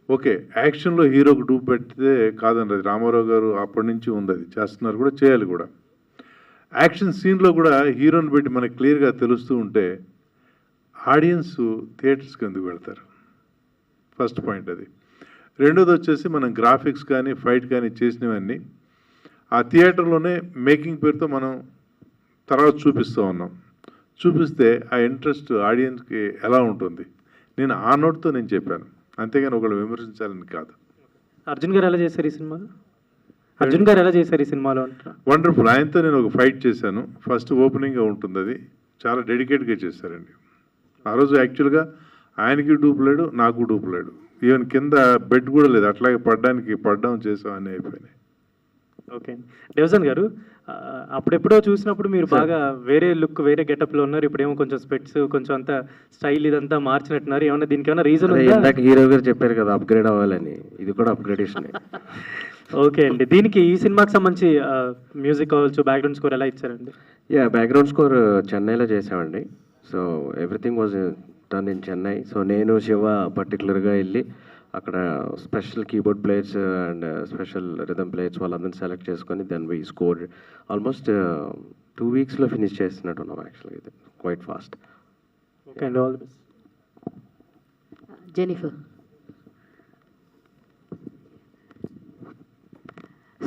Speaker 2: ఓకే యాక్షన్లో హీరోకి డూప్ పెడితే కాదండి, అది రామారావు గారు అప్పటి నుంచి ఉంది, అది చేస్తున్నారు కూడా, చేయాలి కూడా. యాక్షన్ సీన్లో కూడా హీరోని పెట్టి మనకు క్లియర్గా తెలుస్తూ ఉంటే ఆడియన్స్ థియేటర్స్కి ఎందుకు వెళ్తారు? ఫస్ట్ పాయింట్ అది. రెండోది వచ్చేసి మనం గ్రాఫిక్స్ కానీ ఫైట్ కానీ చేసినవన్నీ ఆ థియేటర్లోనే మేకింగ్ పేరుతో మనం తర్వాత చూపిస్తూ ఉన్నాం. చూపిస్తే ఆ ఇంట్రెస్ట్ ఆడియన్స్కి ఎలా ఉంటుంది, నేను ఆ నోట్తో నేను చెప్పాను, అంతేగాని ఒకళ్ళు విమర్శించాలని కాదు.
Speaker 9: అర్జున్ గారు ఎలా చేశారు ఈ సినిమాలో? అర్జున్ గారు ఎలా చేశారు ఈ సినిమాలో అంటారా?
Speaker 2: వండర్ఫుల్. ఆయనతో నేను ఒక ఫైట్ చేశాను. ఫస్ట్ ఓపెనింగ్గా ఉంటుంది అది. చాలా డెడికేట్గా చేశారండి. ఆ రోజు యాక్చువల్గా ఆయనకి డూపులేడు, నాకు డూపులేడు. ఈవెన్ కింద బెడ్ కూడా లేదు, అట్లాగే పడ్డాం చేసాం అని అయిపోయినాయి.
Speaker 9: ఓకే అండి. డెవజన్ గారు, అప్పుడెప్పుడో చూసినప్పుడు మీరు బాగా వేరే లుక్, వేరే గెటప్లో ఉన్నారు. ఇప్పుడేమో కొంచెం స్పెట్స్, కొంచెం అంతా స్టైల్ ఇదంతా మార్చినట్టున్నారు. ఏమన్నా దీనికి ఏమైనా రీజన్ ఉందా?
Speaker 5: ఇందాక హీరో గారు చెప్పారు కదా అప్గ్రేడ్ అవ్వాలని, ఇది కూడా అప్గ్రేడేషన్.
Speaker 9: ఓకే అండి. దీనికి ఈ సినిమాకి సంబంధించి మ్యూజిక్ కావచ్చు, బ్యాక్గ్రౌండ్ స్కోర్ ఎలా ఇచ్చారండి?
Speaker 5: యా, బ్యాక్గ్రౌండ్ స్కోర్ చెన్నైలో చేసామండి. So everything was done in Chennai. So నేను శివ పర్టికులర్గా వెళ్ళి అక్కడ special keyboard players and special rhythm players వాళ్ళందరినీ సెలెక్ట్ చేసుకొని దెన్ వీ స్కోర్ ఆల్మోస్ట్ 2 వీక్స్లో ఫినిష్ చేస్తున్నట్టున్నాం యాక్చువల్గా. ఇది క్వైట్ ఫాస్ట్.
Speaker 9: ఓకే అండి, all the best.
Speaker 10: Jennifer.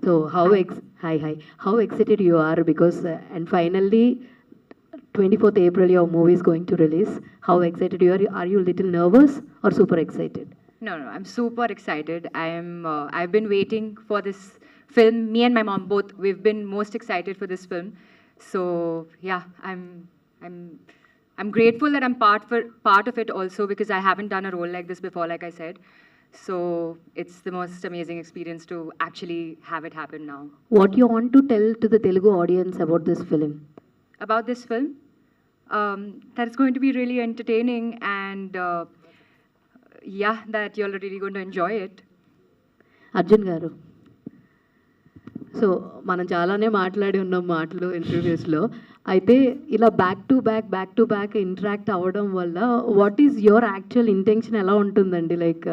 Speaker 10: So how excited you are because and finally 24th April your movie is going to release. How excited you are? Are you a little nervous or super excited?
Speaker 3: No, I'm super excited. I've been waiting for this film. Me and my mom both, we've been most excited for this film. So yeah, I'm grateful that I'm part of it also because I haven't done a role like this before, like I said. So it's the most amazing experience to actually have it happen now.
Speaker 10: What you want to tell to the Telugu audience about this film?
Speaker 3: About this film, that it's going to be really entertaining and yeah, that you're really going to enjoy it.
Speaker 10: Arjun గారు, so మనం చాలానే మాట్లాడి ఉన్నాం మాటలు ఇంటర్వ్యూస్లో. అయితే ఇలా back to back interact అవ్వడం వల్ల what is your actual intention ఎలా ఉంటుందండి? Like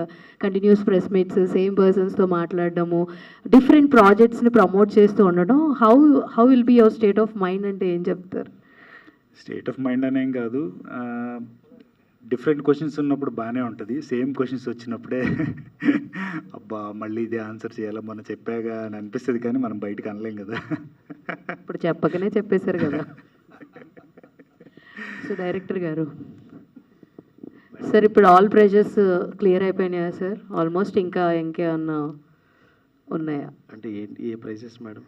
Speaker 10: continuous press meets, same పర్సన్స్తో మాట్లాడడము, డిఫరెంట్ ప్రాజెక్ట్స్ని ప్రమోట్ చేస్తూ ఉండడం, how will be your state of mind అంటే ఏం చెప్తారు?
Speaker 13: స్టేట్ ఆఫ్ మైండ్ అనేం కాదు, డిఫరెంట్ క్వశ్చన్స్ ఉన్నప్పుడు బాగానే ఉంటుంది. సేమ్ క్వశ్చన్స్ వచ్చినప్పుడే అబ్బా మళ్ళీ ఇదే ఆన్సర్ చేయాలా, మనం చెప్పాగా అని అనిపిస్తుంది, కానీ మనం బయటకు అనలేం కదా.
Speaker 10: ఇప్పుడు చెప్పకనే చెప్పేశారు కదా. సో డైరెక్టర్ గారు, సార్ ఇప్పుడు ఆల్ ప్రెజర్స్ క్లియర్ అయిపోయినాయా సార్? ఆల్మోస్ట్ ఇంకేమన్నా ఉన్నాయా?
Speaker 16: అంటే ఏ ప్రైజెస్ మేడం?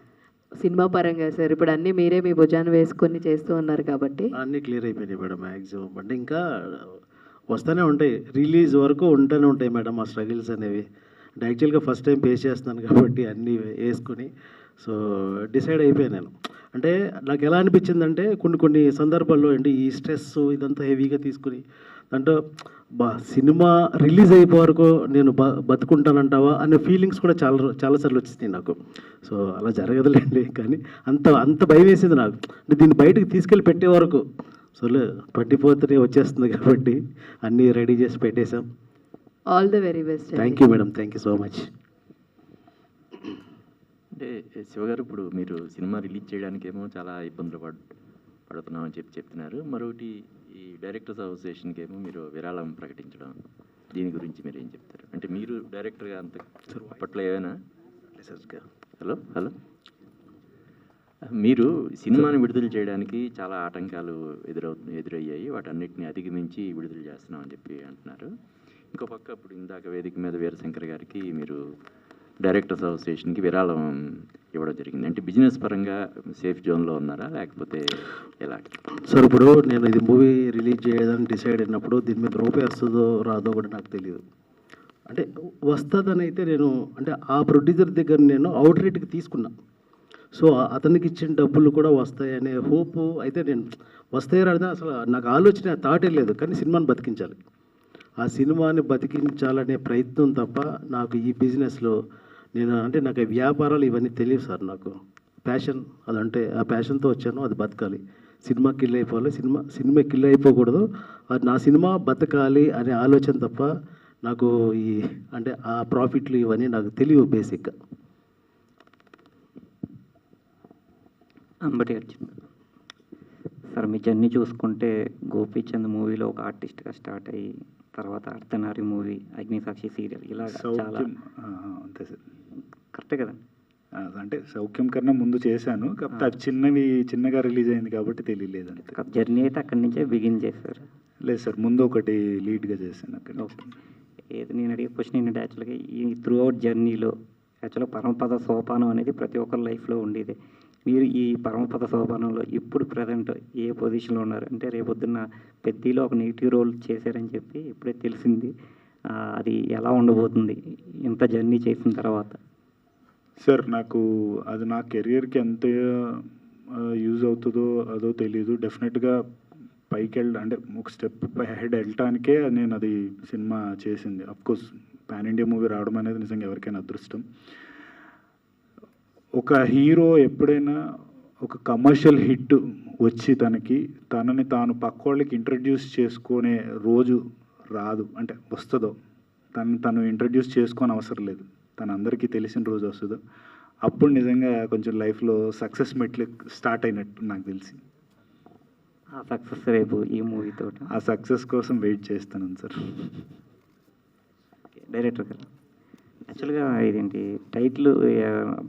Speaker 10: సినిమా పరంగా సార్, ఇప్పుడు అన్నీ మీరే మీ భుజాన్ని వేసుకొని చేస్తూ ఉన్నారు కాబట్టి.
Speaker 16: అన్నీ క్లియర్ అయిపోయినాయి మేడం మ్యాక్సిమం. అంటే ఇంకా వస్తూనే ఉంటాయి, రిలీజ్ వరకు ఉంటూనే ఉంటాయి మేడం ఆ స్ట్రగుల్స్ అనేవి. అంటే యాక్చువల్గా ఫస్ట్ టైం ఫేస్ చేస్తున్నాను కాబట్టి అన్నీ వేసుకొని సో డిసైడ్ అయిపోయాను నేను. అంటే నాకు ఎలా అనిపించిందంటే కొన్ని సందర్భాల్లో అంటే ఈ స్ట్రెస్ ఇదంతా హెవీగా తీసుకుని దాంట్లో సినిమా రిలీజ్ అయిపోయే వరకు నేను బతుకుంటానంటావా అనే ఫీలింగ్స్ కూడా చాలాసార్లు వచ్చింది నాకు. సో అలా జరగదులేండి, కానీ అంత భయం వేసింది నాకు. అంటే దీన్ని బయటకు తీసుకెళ్ళి పెట్టే వరకు సో 24th వచ్చేస్తుంది కాబట్టి అన్నీ రెడీ చేసి పెట్టేశాం.
Speaker 10: All the very best.
Speaker 16: Thank you madam, thank you so much.
Speaker 15: అంటే శివగారు, ఇప్పుడు మీరు సినిమా రిలీజ్ చేయడానికేమో చాలా ఇబ్బందులు పడుతున్నామని చెప్తున్నారు. మరొకటి ఈ డైరెక్టర్స్ అసోసియేషన్కి ఏమో మీరు విరాళం ప్రకటించడం, దీని గురించి మీరు ఏం చెప్తారు? అంటే మీరు డైరెక్టర్గా అంత అప్పట్లో ఏమైనా హలో మీరు సినిమాని విడుదల చేయడానికి చాలా ఆటంకాలు ఎదురయ్యాయి, వాటన్నిటిని అధిగమించి విడుదల చేస్తున్నామని చెప్పి అంటున్నారు. ఇంకో పక్క ఇప్పుడు ఇందాక వేదిక మీద వీరశంకర్ గారికి మీరు డైరెక్టర్స్ అసోసియేషన్కి విరాళం ఇవ్వడం జరిగింది. అంటే బిజినెస్ పరంగా సేఫ్ జోన్లో ఉన్నారా లేకపోతే ఎలా?
Speaker 16: సార్ ఇప్పుడు నేను ఇది మూవీ రిలీజ్ చేయడానికి డిసైడ్ అయినప్పుడు దీని మీద రూపాయి వస్తుందో రాదో కూడా నాకు తెలియదు. అంటే వస్తుందని అయితే నేను అంటే ఆ ప్రొడ్యూసర్ దగ్గర నేను అవుట్ రేట్కి తీసుకున్నా. సో అతనికి ఇచ్చిన డబ్బులు కూడా వస్తాయనే హోప్ అయితే నేను వస్తాయో రాదా అసలు నాకు ఆలోచన థాటే లేదు. కానీ సినిమాని బతికించాలి, ఆ సినిమాని బతికించాలనే ప్రయత్నం తప్ప నాకు ఈ బిజినెస్లో నాకు వ్యాపారాలు ఇవన్నీ తెలియదు సార్. నాకు ప్యాషన్ అదంటే ఆ ప్యాషన్తో వచ్చాను, అది బతకాలి. సినిమా కిల్ అయిపోవాలి, సినిమా కిల్ అయిపోకూడదు, అది నా సినిమా బతకాలి అనే ఆలోచన తప్ప నాకు ఈ అంటే ఆ ప్రాఫిట్లు ఇవన్నీ నాకు తెలియవు బేసిక్గా.
Speaker 18: అంబటి అర్జున్ సార్, మీ జర్నీ చూసుకుంటే గోపీచంద్ మూవీలో ఒక ఆర్టిస్ట్గా స్టార్ట్ అయ్యి తర్వాత అర్ధనారి మూవీ, అగ్నిసాక్షి సీరియల్, ఇలా చాలా
Speaker 13: అంతే సార్.
Speaker 18: కరెక్టే కదండి?
Speaker 13: అంటే సౌఖ్యం కన్నా ముందు చేశాను, కాకపోతే అది చిన్నగా రిలీజ్ అయింది కాబట్టి తెలియలేదు అంతే.
Speaker 18: జర్నీ అయితే అక్కడి నుంచే బిగిన్ చేశారు?
Speaker 13: లేదు సార్, ముందు ఒకటి లీడ్గా చేశాను అక్కడ.
Speaker 18: ఏది నేను అడిగే క్వశ్చన్ ఏంటంటే యాక్చువల్గా ఈ త్రూ అవుట్ జర్నీలో యాక్చువల్గా పరమపద సోపానం అనేది ప్రతి ఒక్కరి లైఫ్లో ఉండేది. మీరు ఈ పరమపద సోపానంలో ఇప్పుడు ప్రజెంట్ ఏ పొజిషన్లో ఉన్నారు? అంటే రేపొద్దున్న పెద్దలో ఒక నెగిటివ్ రోల్ చేశారని చెప్పి ఇప్పుడే తెలిసింది. అది ఎలా ఉండబోతుంది ఇంత జర్నీ చేసిన తర్వాత?
Speaker 13: సార్ నాకు అది నా కెరియర్కి ఎంత యూజ్ అవుతుందో అదో తెలీదు. డెఫినెట్గా పైకి అంటే ఒక స్టెప్ హెడ్ వెళ్ళటానికే నేను అది సినిమా చేసింది. అఫ్కోర్స్ పాన్ ఇండియా మూవీ రావడం అనేది నిజంగా ఎవరికైనా అదృష్టం. ఒక హీరో ఎప్పుడైనా ఒక కమర్షియల్ హిట్ వచ్చి తనని తాను పక్క వాళ్ళకి ఇంట్రడ్యూస్ చేసుకునే రోజు రాదు, అంటే వస్తుందో తను ఇంట్రడ్యూస్ చేసుకొని అవసరం లేదు, తను అందరికీ తెలిసిన రోజు వస్తుందో అప్పుడు నిజంగా కొంచెం లైఫ్లో సక్సెస్ మెట్లు స్టార్ట్ అయినట్టు నాకు తెలిసి.
Speaker 18: ఆ సక్సెస్ రేపు ఈ మూవీతో
Speaker 13: ఆ సక్సెస్ కోసం వెయిట్ చేస్తాను సార్.
Speaker 18: డైరెక్టర్ గారు యాక్చువల్గా ఇదేంటి టైటిల్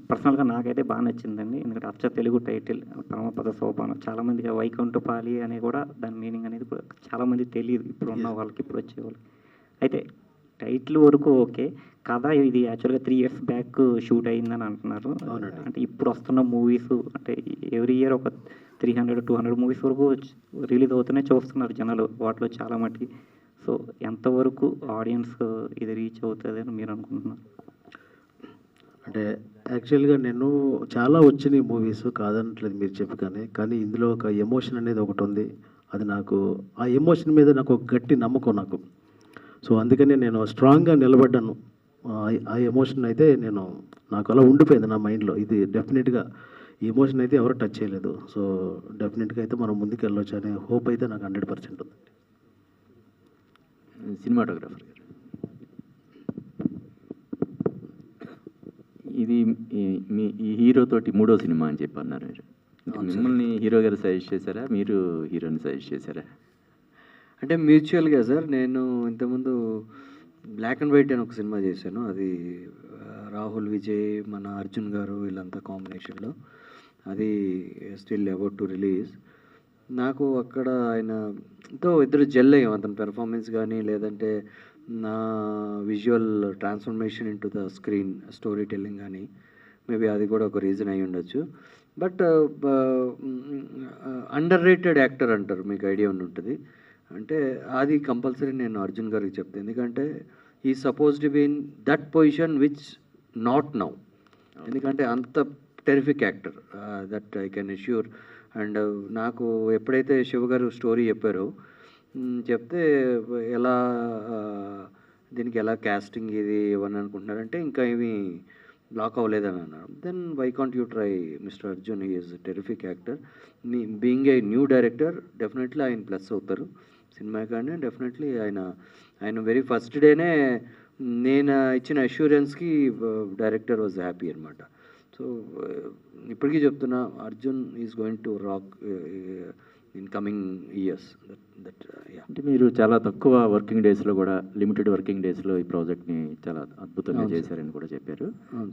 Speaker 18: పర్సనల్గా నాకైతే బాగా నచ్చిందండి. ఎందుకంటే అచ్చ తెలుగు టైటిల్ పరమపద సోపానం. చాలామందికి వైకుంఠపాలి అని కూడా దాని మీనింగ్ అనేది కూడా చాలామంది తెలియదు, ఇప్పుడు ఉన్న వాళ్ళకి, ఇప్పుడు వచ్చే వాళ్ళకి. అయితే టైటిల్ వరకు ఓకే, కథ ఇది యాక్చువల్గా 3 years బ్యాక్ షూట్ అయిందని అంటున్నారు. అంటే ఇప్పుడు వస్తున్న మూవీస్ అంటే ఎవ్రీ ఇయర్ ఒక 300-200 మూవీస్ వరకు రిలీజ్ అవుతూనే చూస్తున్నారు జనాలు, వాటిలో చాలా మటుకి. సో ఎంతవరకు ఆడియన్స్ ఇది రీచ్ అవుతుంది అని మీరు అనుకుంటున్నారు?
Speaker 16: అంటే యాక్చువల్గా నేను చాలా వచ్చినాయి మూవీస్, కాదనట్లేదు మీరు కానీ ఇందులో ఒక ఎమోషన్ అనేది ఒకటి ఉంది. అది నాకు ఆ ఎమోషన్ మీద నాకు ఒక గట్టి నమ్మకం నాకు. సో అందుకనే నేను స్ట్రాంగ్గా నిలబడ్డాను. ఆ ఎమోషన్ అయితే నాకు అలా ఉండిపోయింది నా మైండ్లో. ఇది డెఫినెట్గా ఈ ఎమోషన్ అయితే ఎవరు టచ్ చేయలేదు. సో డెఫినెట్గా అయితే మనం ముందుకు వెళ్ళొచ్చు అనే హోప్ అయితే నాకు 100% ఉంది.
Speaker 15: సినిమాటోగ్రాఫర్ గారు, ఇది ఈ హీరోతోటి 3వ సినిమా అని చెప్పి అన్నారు మీరు. మిమ్మల్ని హీరో గారు సజెస్ట్ చేశారా, మీరు హీరోని సజెస్ట్ చేశారా?
Speaker 6: అంటే మ్యూచువల్గా సార్. నేను ఇంతకుముందు బ్లాక్ అండ్ వైట్ అని ఒక సినిమా చేశాను. అది రాహుల్ విజయ్, మన అర్జున్ గారు వీళ్ళంతా కాంబినేషన్లో. అది స్టిల్ అబౌట్ టు రిలీజ్. నాకు అక్కడ ఆయనతో ఇద్దరు జెల్ అయ్యాం. అతని పెర్ఫార్మెన్స్ కానీ లేదంటే నా visual transformation into the screen story telling కానీ మేబీ అది కూడా ఒక రీజన్ అయి ఉండొచ్చు. బట్ అండర్ రేటెడ్ యాక్టర్ అంటారు, మీకు ఐడియా ఉండి ఉంటుంది. అంటే అది కంపల్సరీ నేను అర్జున్ గారికి చెప్తాను. ఎందుకంటే ఈ suppose to be in that position which not now. ఎందుకంటే అంత terrific actor, that I can assure. And నాకు ఎప్పుడైతే శివ గారు స్టోరీ చెప్పారో, చెప్తే ఎలా దీనికి ఎలా క్యాస్టింగ్ ఇది ఇవన్నీ అనుకుంటున్నారంటే ఇంకా ఏమీ బ్లాక్ అవ్వలేదని అన్నారు. Then why can't you try mister Arjun, he is terrific actor. Being a new director definitely ఆయన ప్లస్ అవుతారు సినిమా. కానీ డెఫినెట్లీ ఆయన వెరీ ఫస్ట్ డేనే నేను ఇచ్చిన అష్యూరెన్స్కి డైరెక్టర్ వాజ్ హ్యాపీ అనమాట. సో ఇప్పటికీ చెప్తున్నా, Arjun is going to rock in coming years.
Speaker 15: అంటే మీరు చాలా తక్కువ వర్కింగ్ డేస్లో కూడా, లిమిటెడ్ వర్కింగ్ డేస్లో ఈ ప్రాజెక్ట్ని చాలా అద్భుతంగా చేశారని కూడా చెప్పారు.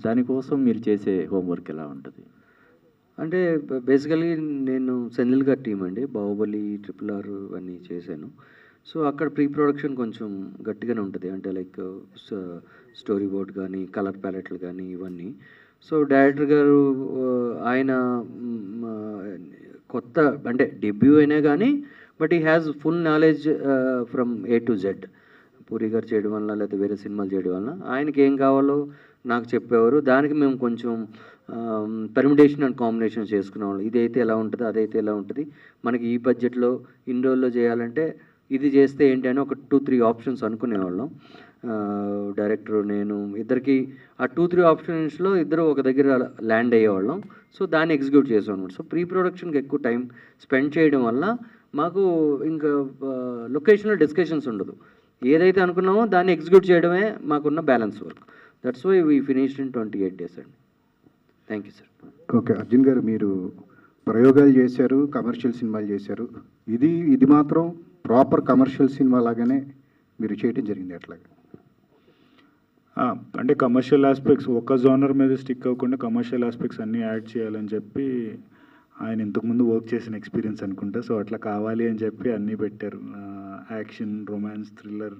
Speaker 15: దానికోసం మీరు చేసే హోంవర్క్ ఎలా ఉంటుంది?
Speaker 6: అంటే బేసికలీ నేను సెంధిల్ గారి టీం అండి, బాహుబలి, RRR అన్నీ చేశాను. సో అక్కడ ప్రీ ప్రొడక్షన్ కొంచెం గట్టిగానే ఉంటుంది. అంటే లైక్ స్టోరీ బోర్డ్ కానీ కలర్ ప్యాలెట్లు కానీ ఇవన్నీ. సో డైరెక్టర్ గారు ఆయన కొత్త అంటే డెబ్యూ అయినా కానీ బట్ ఈ has full knowledge from A to Z. Puri గారు చేయడం వల్ల లేకపోతే వేరే సినిమాలు చేయడం వల్ల ఆయనకి ఏం కావాలో నాకు చెప్పేవారు. దానికి మేము కొంచెం పెర్మిటేషన్ అండ్ కాంబినేషన్ చేసుకునేవాళ్ళం. ఇదైతే ఎలా ఉంటుంది, అదైతే ఎలా ఉంటుంది, మనకి ఈ బడ్జెట్లో ఇన్ని రోజుల్లో చేయాలంటే ఇది చేస్తే ఏంటి అని ఒక 2-3 ఆప్షన్స్ అనుకునేవాళ్ళం. డైరెక్టర్ నేను ఇద్దరికి ఆ 2-3 ఆప్షన్స్లో ఇద్దరు ఒక దగ్గర ల్యాండ్ అయ్యేవాళ్ళం. సో దాన్ని ఎగ్జిక్యూట్ చేసాం అనమాట. సో ప్రీ ప్రొడక్షన్కి ఎక్కువ టైం స్పెండ్ చేయడం వల్ల మాకు ఇంకా లొకేషన్లో డిస్కషన్స్ ఉండదు. ఏదైతే అనుకున్నామో దాన్ని ఎగ్జిక్యూట్ చేయడమే మాకున్న balance work. That's why we finished in 28 days అండి. Thank you sir.
Speaker 19: Okay, Arjun గారు, మీరు ప్రయోగాలు చేశారు, కమర్షియల్ సినిమాలు చేశారు. ఇది మాత్రం ప్రాపర్ కమర్షియల్ సినిమా లాగానే మీరు చేయడం జరిగింది. అట్లాగే
Speaker 13: అంటే కమర్షియల్ ఆస్పెక్ట్స్ ఒక జోనర్ మీద స్టిక్ అవ్వకుండా కమర్షియల్ ఆస్పెక్ట్స్ అన్నీ యాడ్ చేయాలని చెప్పి ఆయన ఇంతకుముందు వర్క్ చేసిన ఎక్స్పీరియన్స్ అనుకుంటా. సో అట్లా కావాలి అని చెప్పి అన్నీ పెట్టారు. యాక్షన్, రొమాన్స్, థ్రిల్లర్,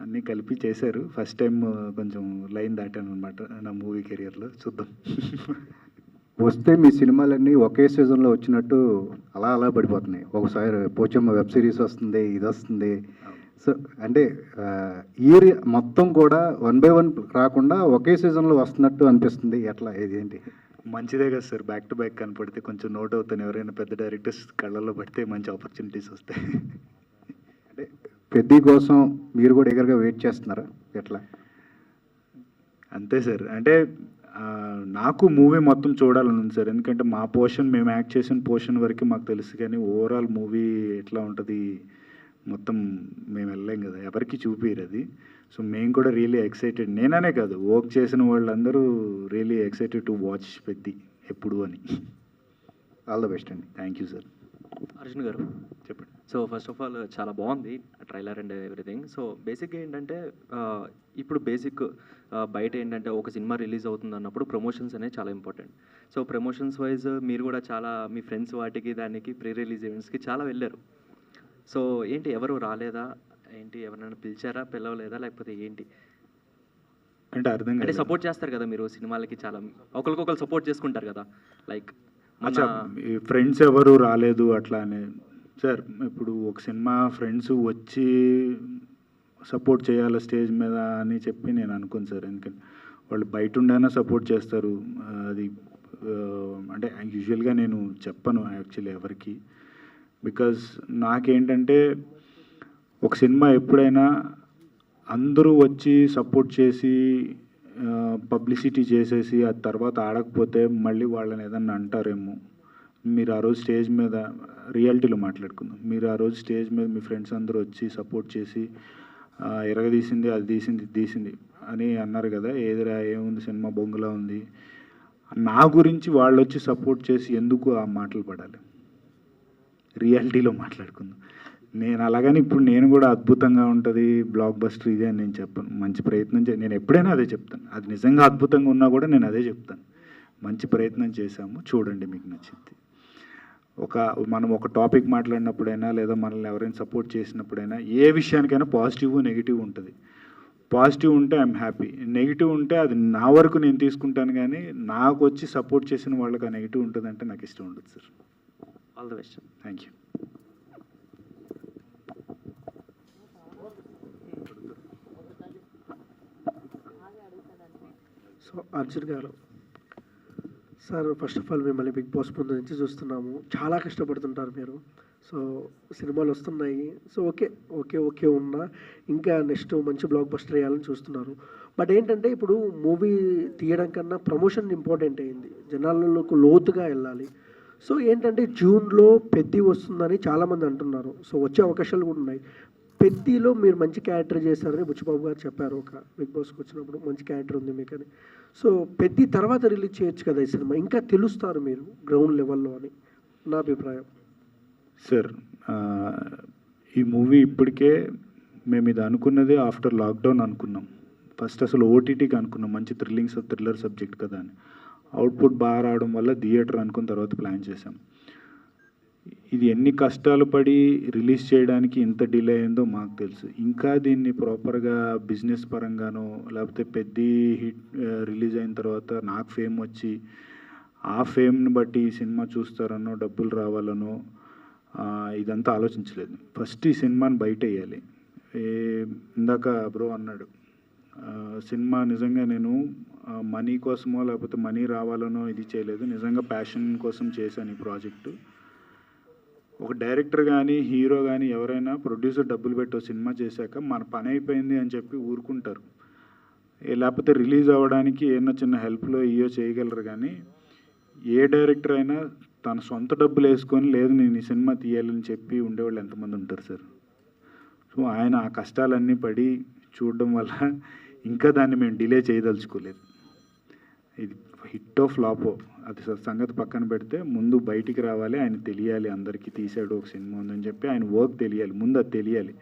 Speaker 13: అన్నీ కలిపి చేశారు. ఫస్ట్ టైం కొంచెం లైన్ దాటాను అనమాట నా మూవీ కెరియర్లో. చూద్దాం.
Speaker 19: వస్తే మీ సినిమాలన్నీ ఒకే సీజన్లో వచ్చినట్టు అలా అలా పడిపోతున్నాయి. ఒకసారి పోచమ్మ వెబ్ సిరీస్ వస్తుంది, ఇది వస్తుంది. సో అంటే ఇయర్ మొత్తం కూడా 1 by 1 రాకుండా ఒకే సీజన్లో వస్తున్నట్టు అనిపిస్తుంది. ఎట్లా ఇదేంటి?
Speaker 13: మంచిదే కదా సార్, బ్యాక్ టు బ్యాక్ కనపడితే కొంచెం నోట్ అవుతాను. ఎవరైనా పెద్ద డైరెక్టర్స్ కళ్ళల్లో పడితే మంచి ఆపర్చునిటీస్ వస్తాయి.
Speaker 19: అంటే పెద్ద కోసం మీరు కూడా ఎగరగా వెయిట్ చేస్తున్నారా? ఎట్లా?
Speaker 13: అంతే సార్. అంటే నాకు మూవీ మొత్తం చూడాలని ఉంది సార్. ఎందుకంటే మా పోర్షన్, మేము యాక్ట్ చేసిన పోర్షన్ వరకు మాకు తెలుసు, కానీ ఓవరాల్ మూవీ ఎట్లా ఉంటుంది మొత్తం మేము వెళ్ళలేం కదా, ఎవరికి చూపిరు అది. సో మేము కూడా రియలీ ఎక్సైటెడ్, నేననే కాదు వర్క్ చేసిన వాళ్ళందరూ really excited to watch Peddi ఎప్పుడు అని.
Speaker 19: ఆల్ ద బెస్ట్ అండి.
Speaker 13: Thank you sir.
Speaker 15: Arjun garu
Speaker 13: చెప్పండి.
Speaker 15: సో ఫస్ట్ ఆఫ్ ఆల్ చాలా బాగుంది ట్రైలర్ అండ్ ఎవ్రీథింగ్. సో బేసిక్గా ఏంటంటే ఇప్పుడు బేసిక్ బయట ఏంటంటే ఒక సినిమా రిలీజ్ అవుతుంది అన్నప్పుడు ప్రమోషన్స్ అనేవి చాలా ఇంపార్టెంట్. సో ప్రమోషన్స్ వైజ్ మీరు కూడా చాలా మీ ఫ్రెండ్స్ వాటికి దానికి ప్రీ రిలీజ్ ఈవెంట్స్కి చాలా వెళ్ళారు. సో ఏంటి ఎవరు రాలేదా ఏంటి, ఎవరైనా పిలిచారా, పిలవలేదా, లేకపోతే ఏంటి?
Speaker 13: అంటే అర్థం
Speaker 15: అంటే
Speaker 13: కాలేదు.
Speaker 15: సపోర్ట్ చేస్తారు కదా మీరు సినిమాలకి, చాలా ఒకరికొకరు సపోర్ట్ చేసుకుంటారు కదా, లైక్
Speaker 13: అచ్చా, ఈ ఫ్రెండ్స్ ఎవరు రాలేదు అట్లా అని సార్. ఇప్పుడు ఒక సినిమా ఫ్రెండ్స్ వచ్చి సపోర్ట్ చేయాలి స్టేజ్ మీద అని చెప్పి నేను అనుకోను సార్. ఎందుకంటే వాళ్ళు బయట ఉండైనా సపోర్ట్ చేస్తారు. అది అంటే యూజువల్గా నేను చెప్పను యాక్చువల్లీ ఎవరికి. బికాజ్ నాకేంటంటే ఒక సినిమా ఎప్పుడైనా అందరూ వచ్చి సపోర్ట్ చేసి పబ్లిసిటీ చేసేసి ఆ తర్వాత ఆడకపోతే మళ్ళీ వాళ్ళని ఏదన్నా అంటారేమో. మీరు ఆ రోజు స్టేజ్ మీద రియాలిటీలో మాట్లాడుకుందాం, మీరు ఆ రోజు స్టేజ్ మీద మీ ఫ్రెండ్స్ అందరూ వచ్చి సపోర్ట్ చేసి ఎరగదీసింది, అది తీసింది, ఇది తీసింది అని అన్నారు కదా, ఏదిరా ఏముంది సినిమా బొంగులా ఉంది, నా గురించి వాళ్ళు వచ్చి సపోర్ట్ చేసి ఎందుకు ఆ మాటలు పడాలి? రియాలిటీలో మాట్లాడుకుందాం. నేను అలాగని ఇప్పుడు నేను కూడా అద్భుతంగా ఉంటుంది బ్లాక్ బస్టర్ ఇది అని నేను చెప్పను. మంచి ప్రయత్నం నేను ఎప్పుడైనా అదే చెప్తాను. అది నిజంగా అద్భుతంగా ఉన్నా కూడా నేను అదే చెప్తాను. మంచి ప్రయత్నం చేశాము, చూడండి మీకు నచ్చింది. మనం ఒక టాపిక్ మాట్లాడినప్పుడైనా లేదా మనల్ని ఎవరైనా సపోర్ట్ చేసినప్పుడైనా ఏ విషయానికైనా పాజిటివ్ నెగిటివ్ ఉంటుంది. పాజిటివ్ ఉంటే ఐఎమ్ హ్యాపీ, నెగిటివ్ ఉంటే అది నా వరకు నేను తీసుకుంటాను, కానీ నాకు వచ్చి సపోర్ట్ చేసిన వాళ్ళకి ఆ నెగిటివ్ ఉంటుందంటే నాకు ఇష్టం ఉండదు sir.
Speaker 15: All the best.
Speaker 13: Thank you.
Speaker 9: So Arjun గారు సార్, ఫస్ట్ ఆఫ్ ఆల్ మిమ్మల్ని బిగ్ బాస్ ముందు నుంచి చూస్తున్నాము, చాలా కష్టపడుతుంటారు మీరు. సో సినిమాలు వస్తున్నాయి, సో ఓకే ఉన్నా ఇంకా నెక్స్ట్ మంచి బ్లాక్ బస్టర్ వేయాలని చూస్తున్నారు. బట్ ఏంటంటే ఇప్పుడు మూవీ తీయడం కన్నా ప్రమోషన్ ఇంపార్టెంట్ అయింది, జనాలకు లోతుగా వెళ్ళాలి. సో ఏంటంటే జూన్లో పెద్ది వస్తుందని చాలామంది అంటున్నారు. సో వచ్చే అవకాశాలు కూడా ఉన్నాయి. పెద్దిలో మీరు మంచి క్యారెక్టర్ చేశారని బుచ్చిబాబు గారు చెప్పారు ఒక బిగ్ బాస్కి వచ్చినప్పుడు, మంచి క్యారెక్టర్ ఉంది మీకు అని. సో పెద్ది తర్వాత రిలీజ్ చేయొచ్చు కదా ఈ సినిమా, ఇంకా తెలుస్తారు మీరు గ్రౌండ్ లెవెల్లో అని నా అభిప్రాయం.
Speaker 13: సార్ ఈ మూవీ ఇప్పటికే మేము ఇది అనుకున్నది ఆఫ్టర్ లాక్డౌన్ అనుకున్నాం. ఫస్ట్ అసలు ఓటీటీకి అనుకున్నాం, మంచి థ్రిల్లర్ సబ్జెక్ట్ కదా అని. అవుట్పుట్ బాగా రావడం వల్ల థియేటర్ అనుకున్న తర్వాత ప్లాన్ చేసాం. ఇది ఎన్ని కష్టాలు పడి రిలీజ్ చేయడానికి ఇంత డిలే అయిందో మాకు తెలుసు. ఇంకా దీన్ని ప్రాపర్గా బిజినెస్ పరంగానో లేకపోతే పెద్ద హిట్ రిలీజ్ అయిన తర్వాత నాకు ఫేమ్ వచ్చి ఆ ఫేమ్ని బట్టి ఈ సినిమా చూస్తారనో డబ్బులు రావాలనో ఇదంతా ఆలోచించలేదు. ఫస్ట్ ఈ సినిమాని బయట వేయాలి. ఇందాక బ్రో అన్నాడు, సినిమా నిజంగా నేను మనీ కోసమో లేకపోతే మనీ రావాలనో ఇది చేయలేదు, నిజంగా ప్యాషన్ కోసం చేశాను ఈ ప్రాజెక్టు. ఒక డైరెక్టర్ కానీ హీరో కానీ ఎవరైనా ప్రొడ్యూసర్ డబ్బులు పెట్టి సినిమా చేశాక మన పని అయిపోయింది అని చెప్పి ఊరుకుంటారు, లేకపోతే రిలీజ్ అవ్వడానికి ఏమన్నా చిన్న హెల్ప్లో ఇయో చేయగలరు. కానీ ఏ డైరెక్టర్ అయినా తన సొంత డబ్బులు వేసుకొని లేదు నేను ఈ సినిమా తీయాలని చెప్పి ఉండేవాళ్ళు ఎంతమంది ఉంటారు సార్. సో ఆయన ఆ కష్టాలన్నీ పడి చూడడం వల్ల ఇంకా దాన్ని మేము డిలే చేయదలుచుకోలేదు. ఇది హిట్టో ఫ్లాపో అది సంగతి పక్కన పెడితే ముందు బయటికి రావాలి, ఆయన తెలియాలి, అందరికీ తీసాడు ఒక సినిమా ఉందని చెప్పి ఆయన వర్క్ తెలియాలి, ముందు అది తెలియాలి.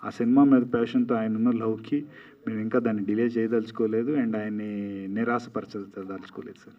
Speaker 13: ఆ సినిమా మీద ప్యాషన్తో ఆయన ఉన్న లవ్కి మేము ఇంకా దాన్ని డిలే చేయదలుచుకోలేదు అండ్ ఆయన్ని నిరాశపరచదలుచుకోలేదు సార్.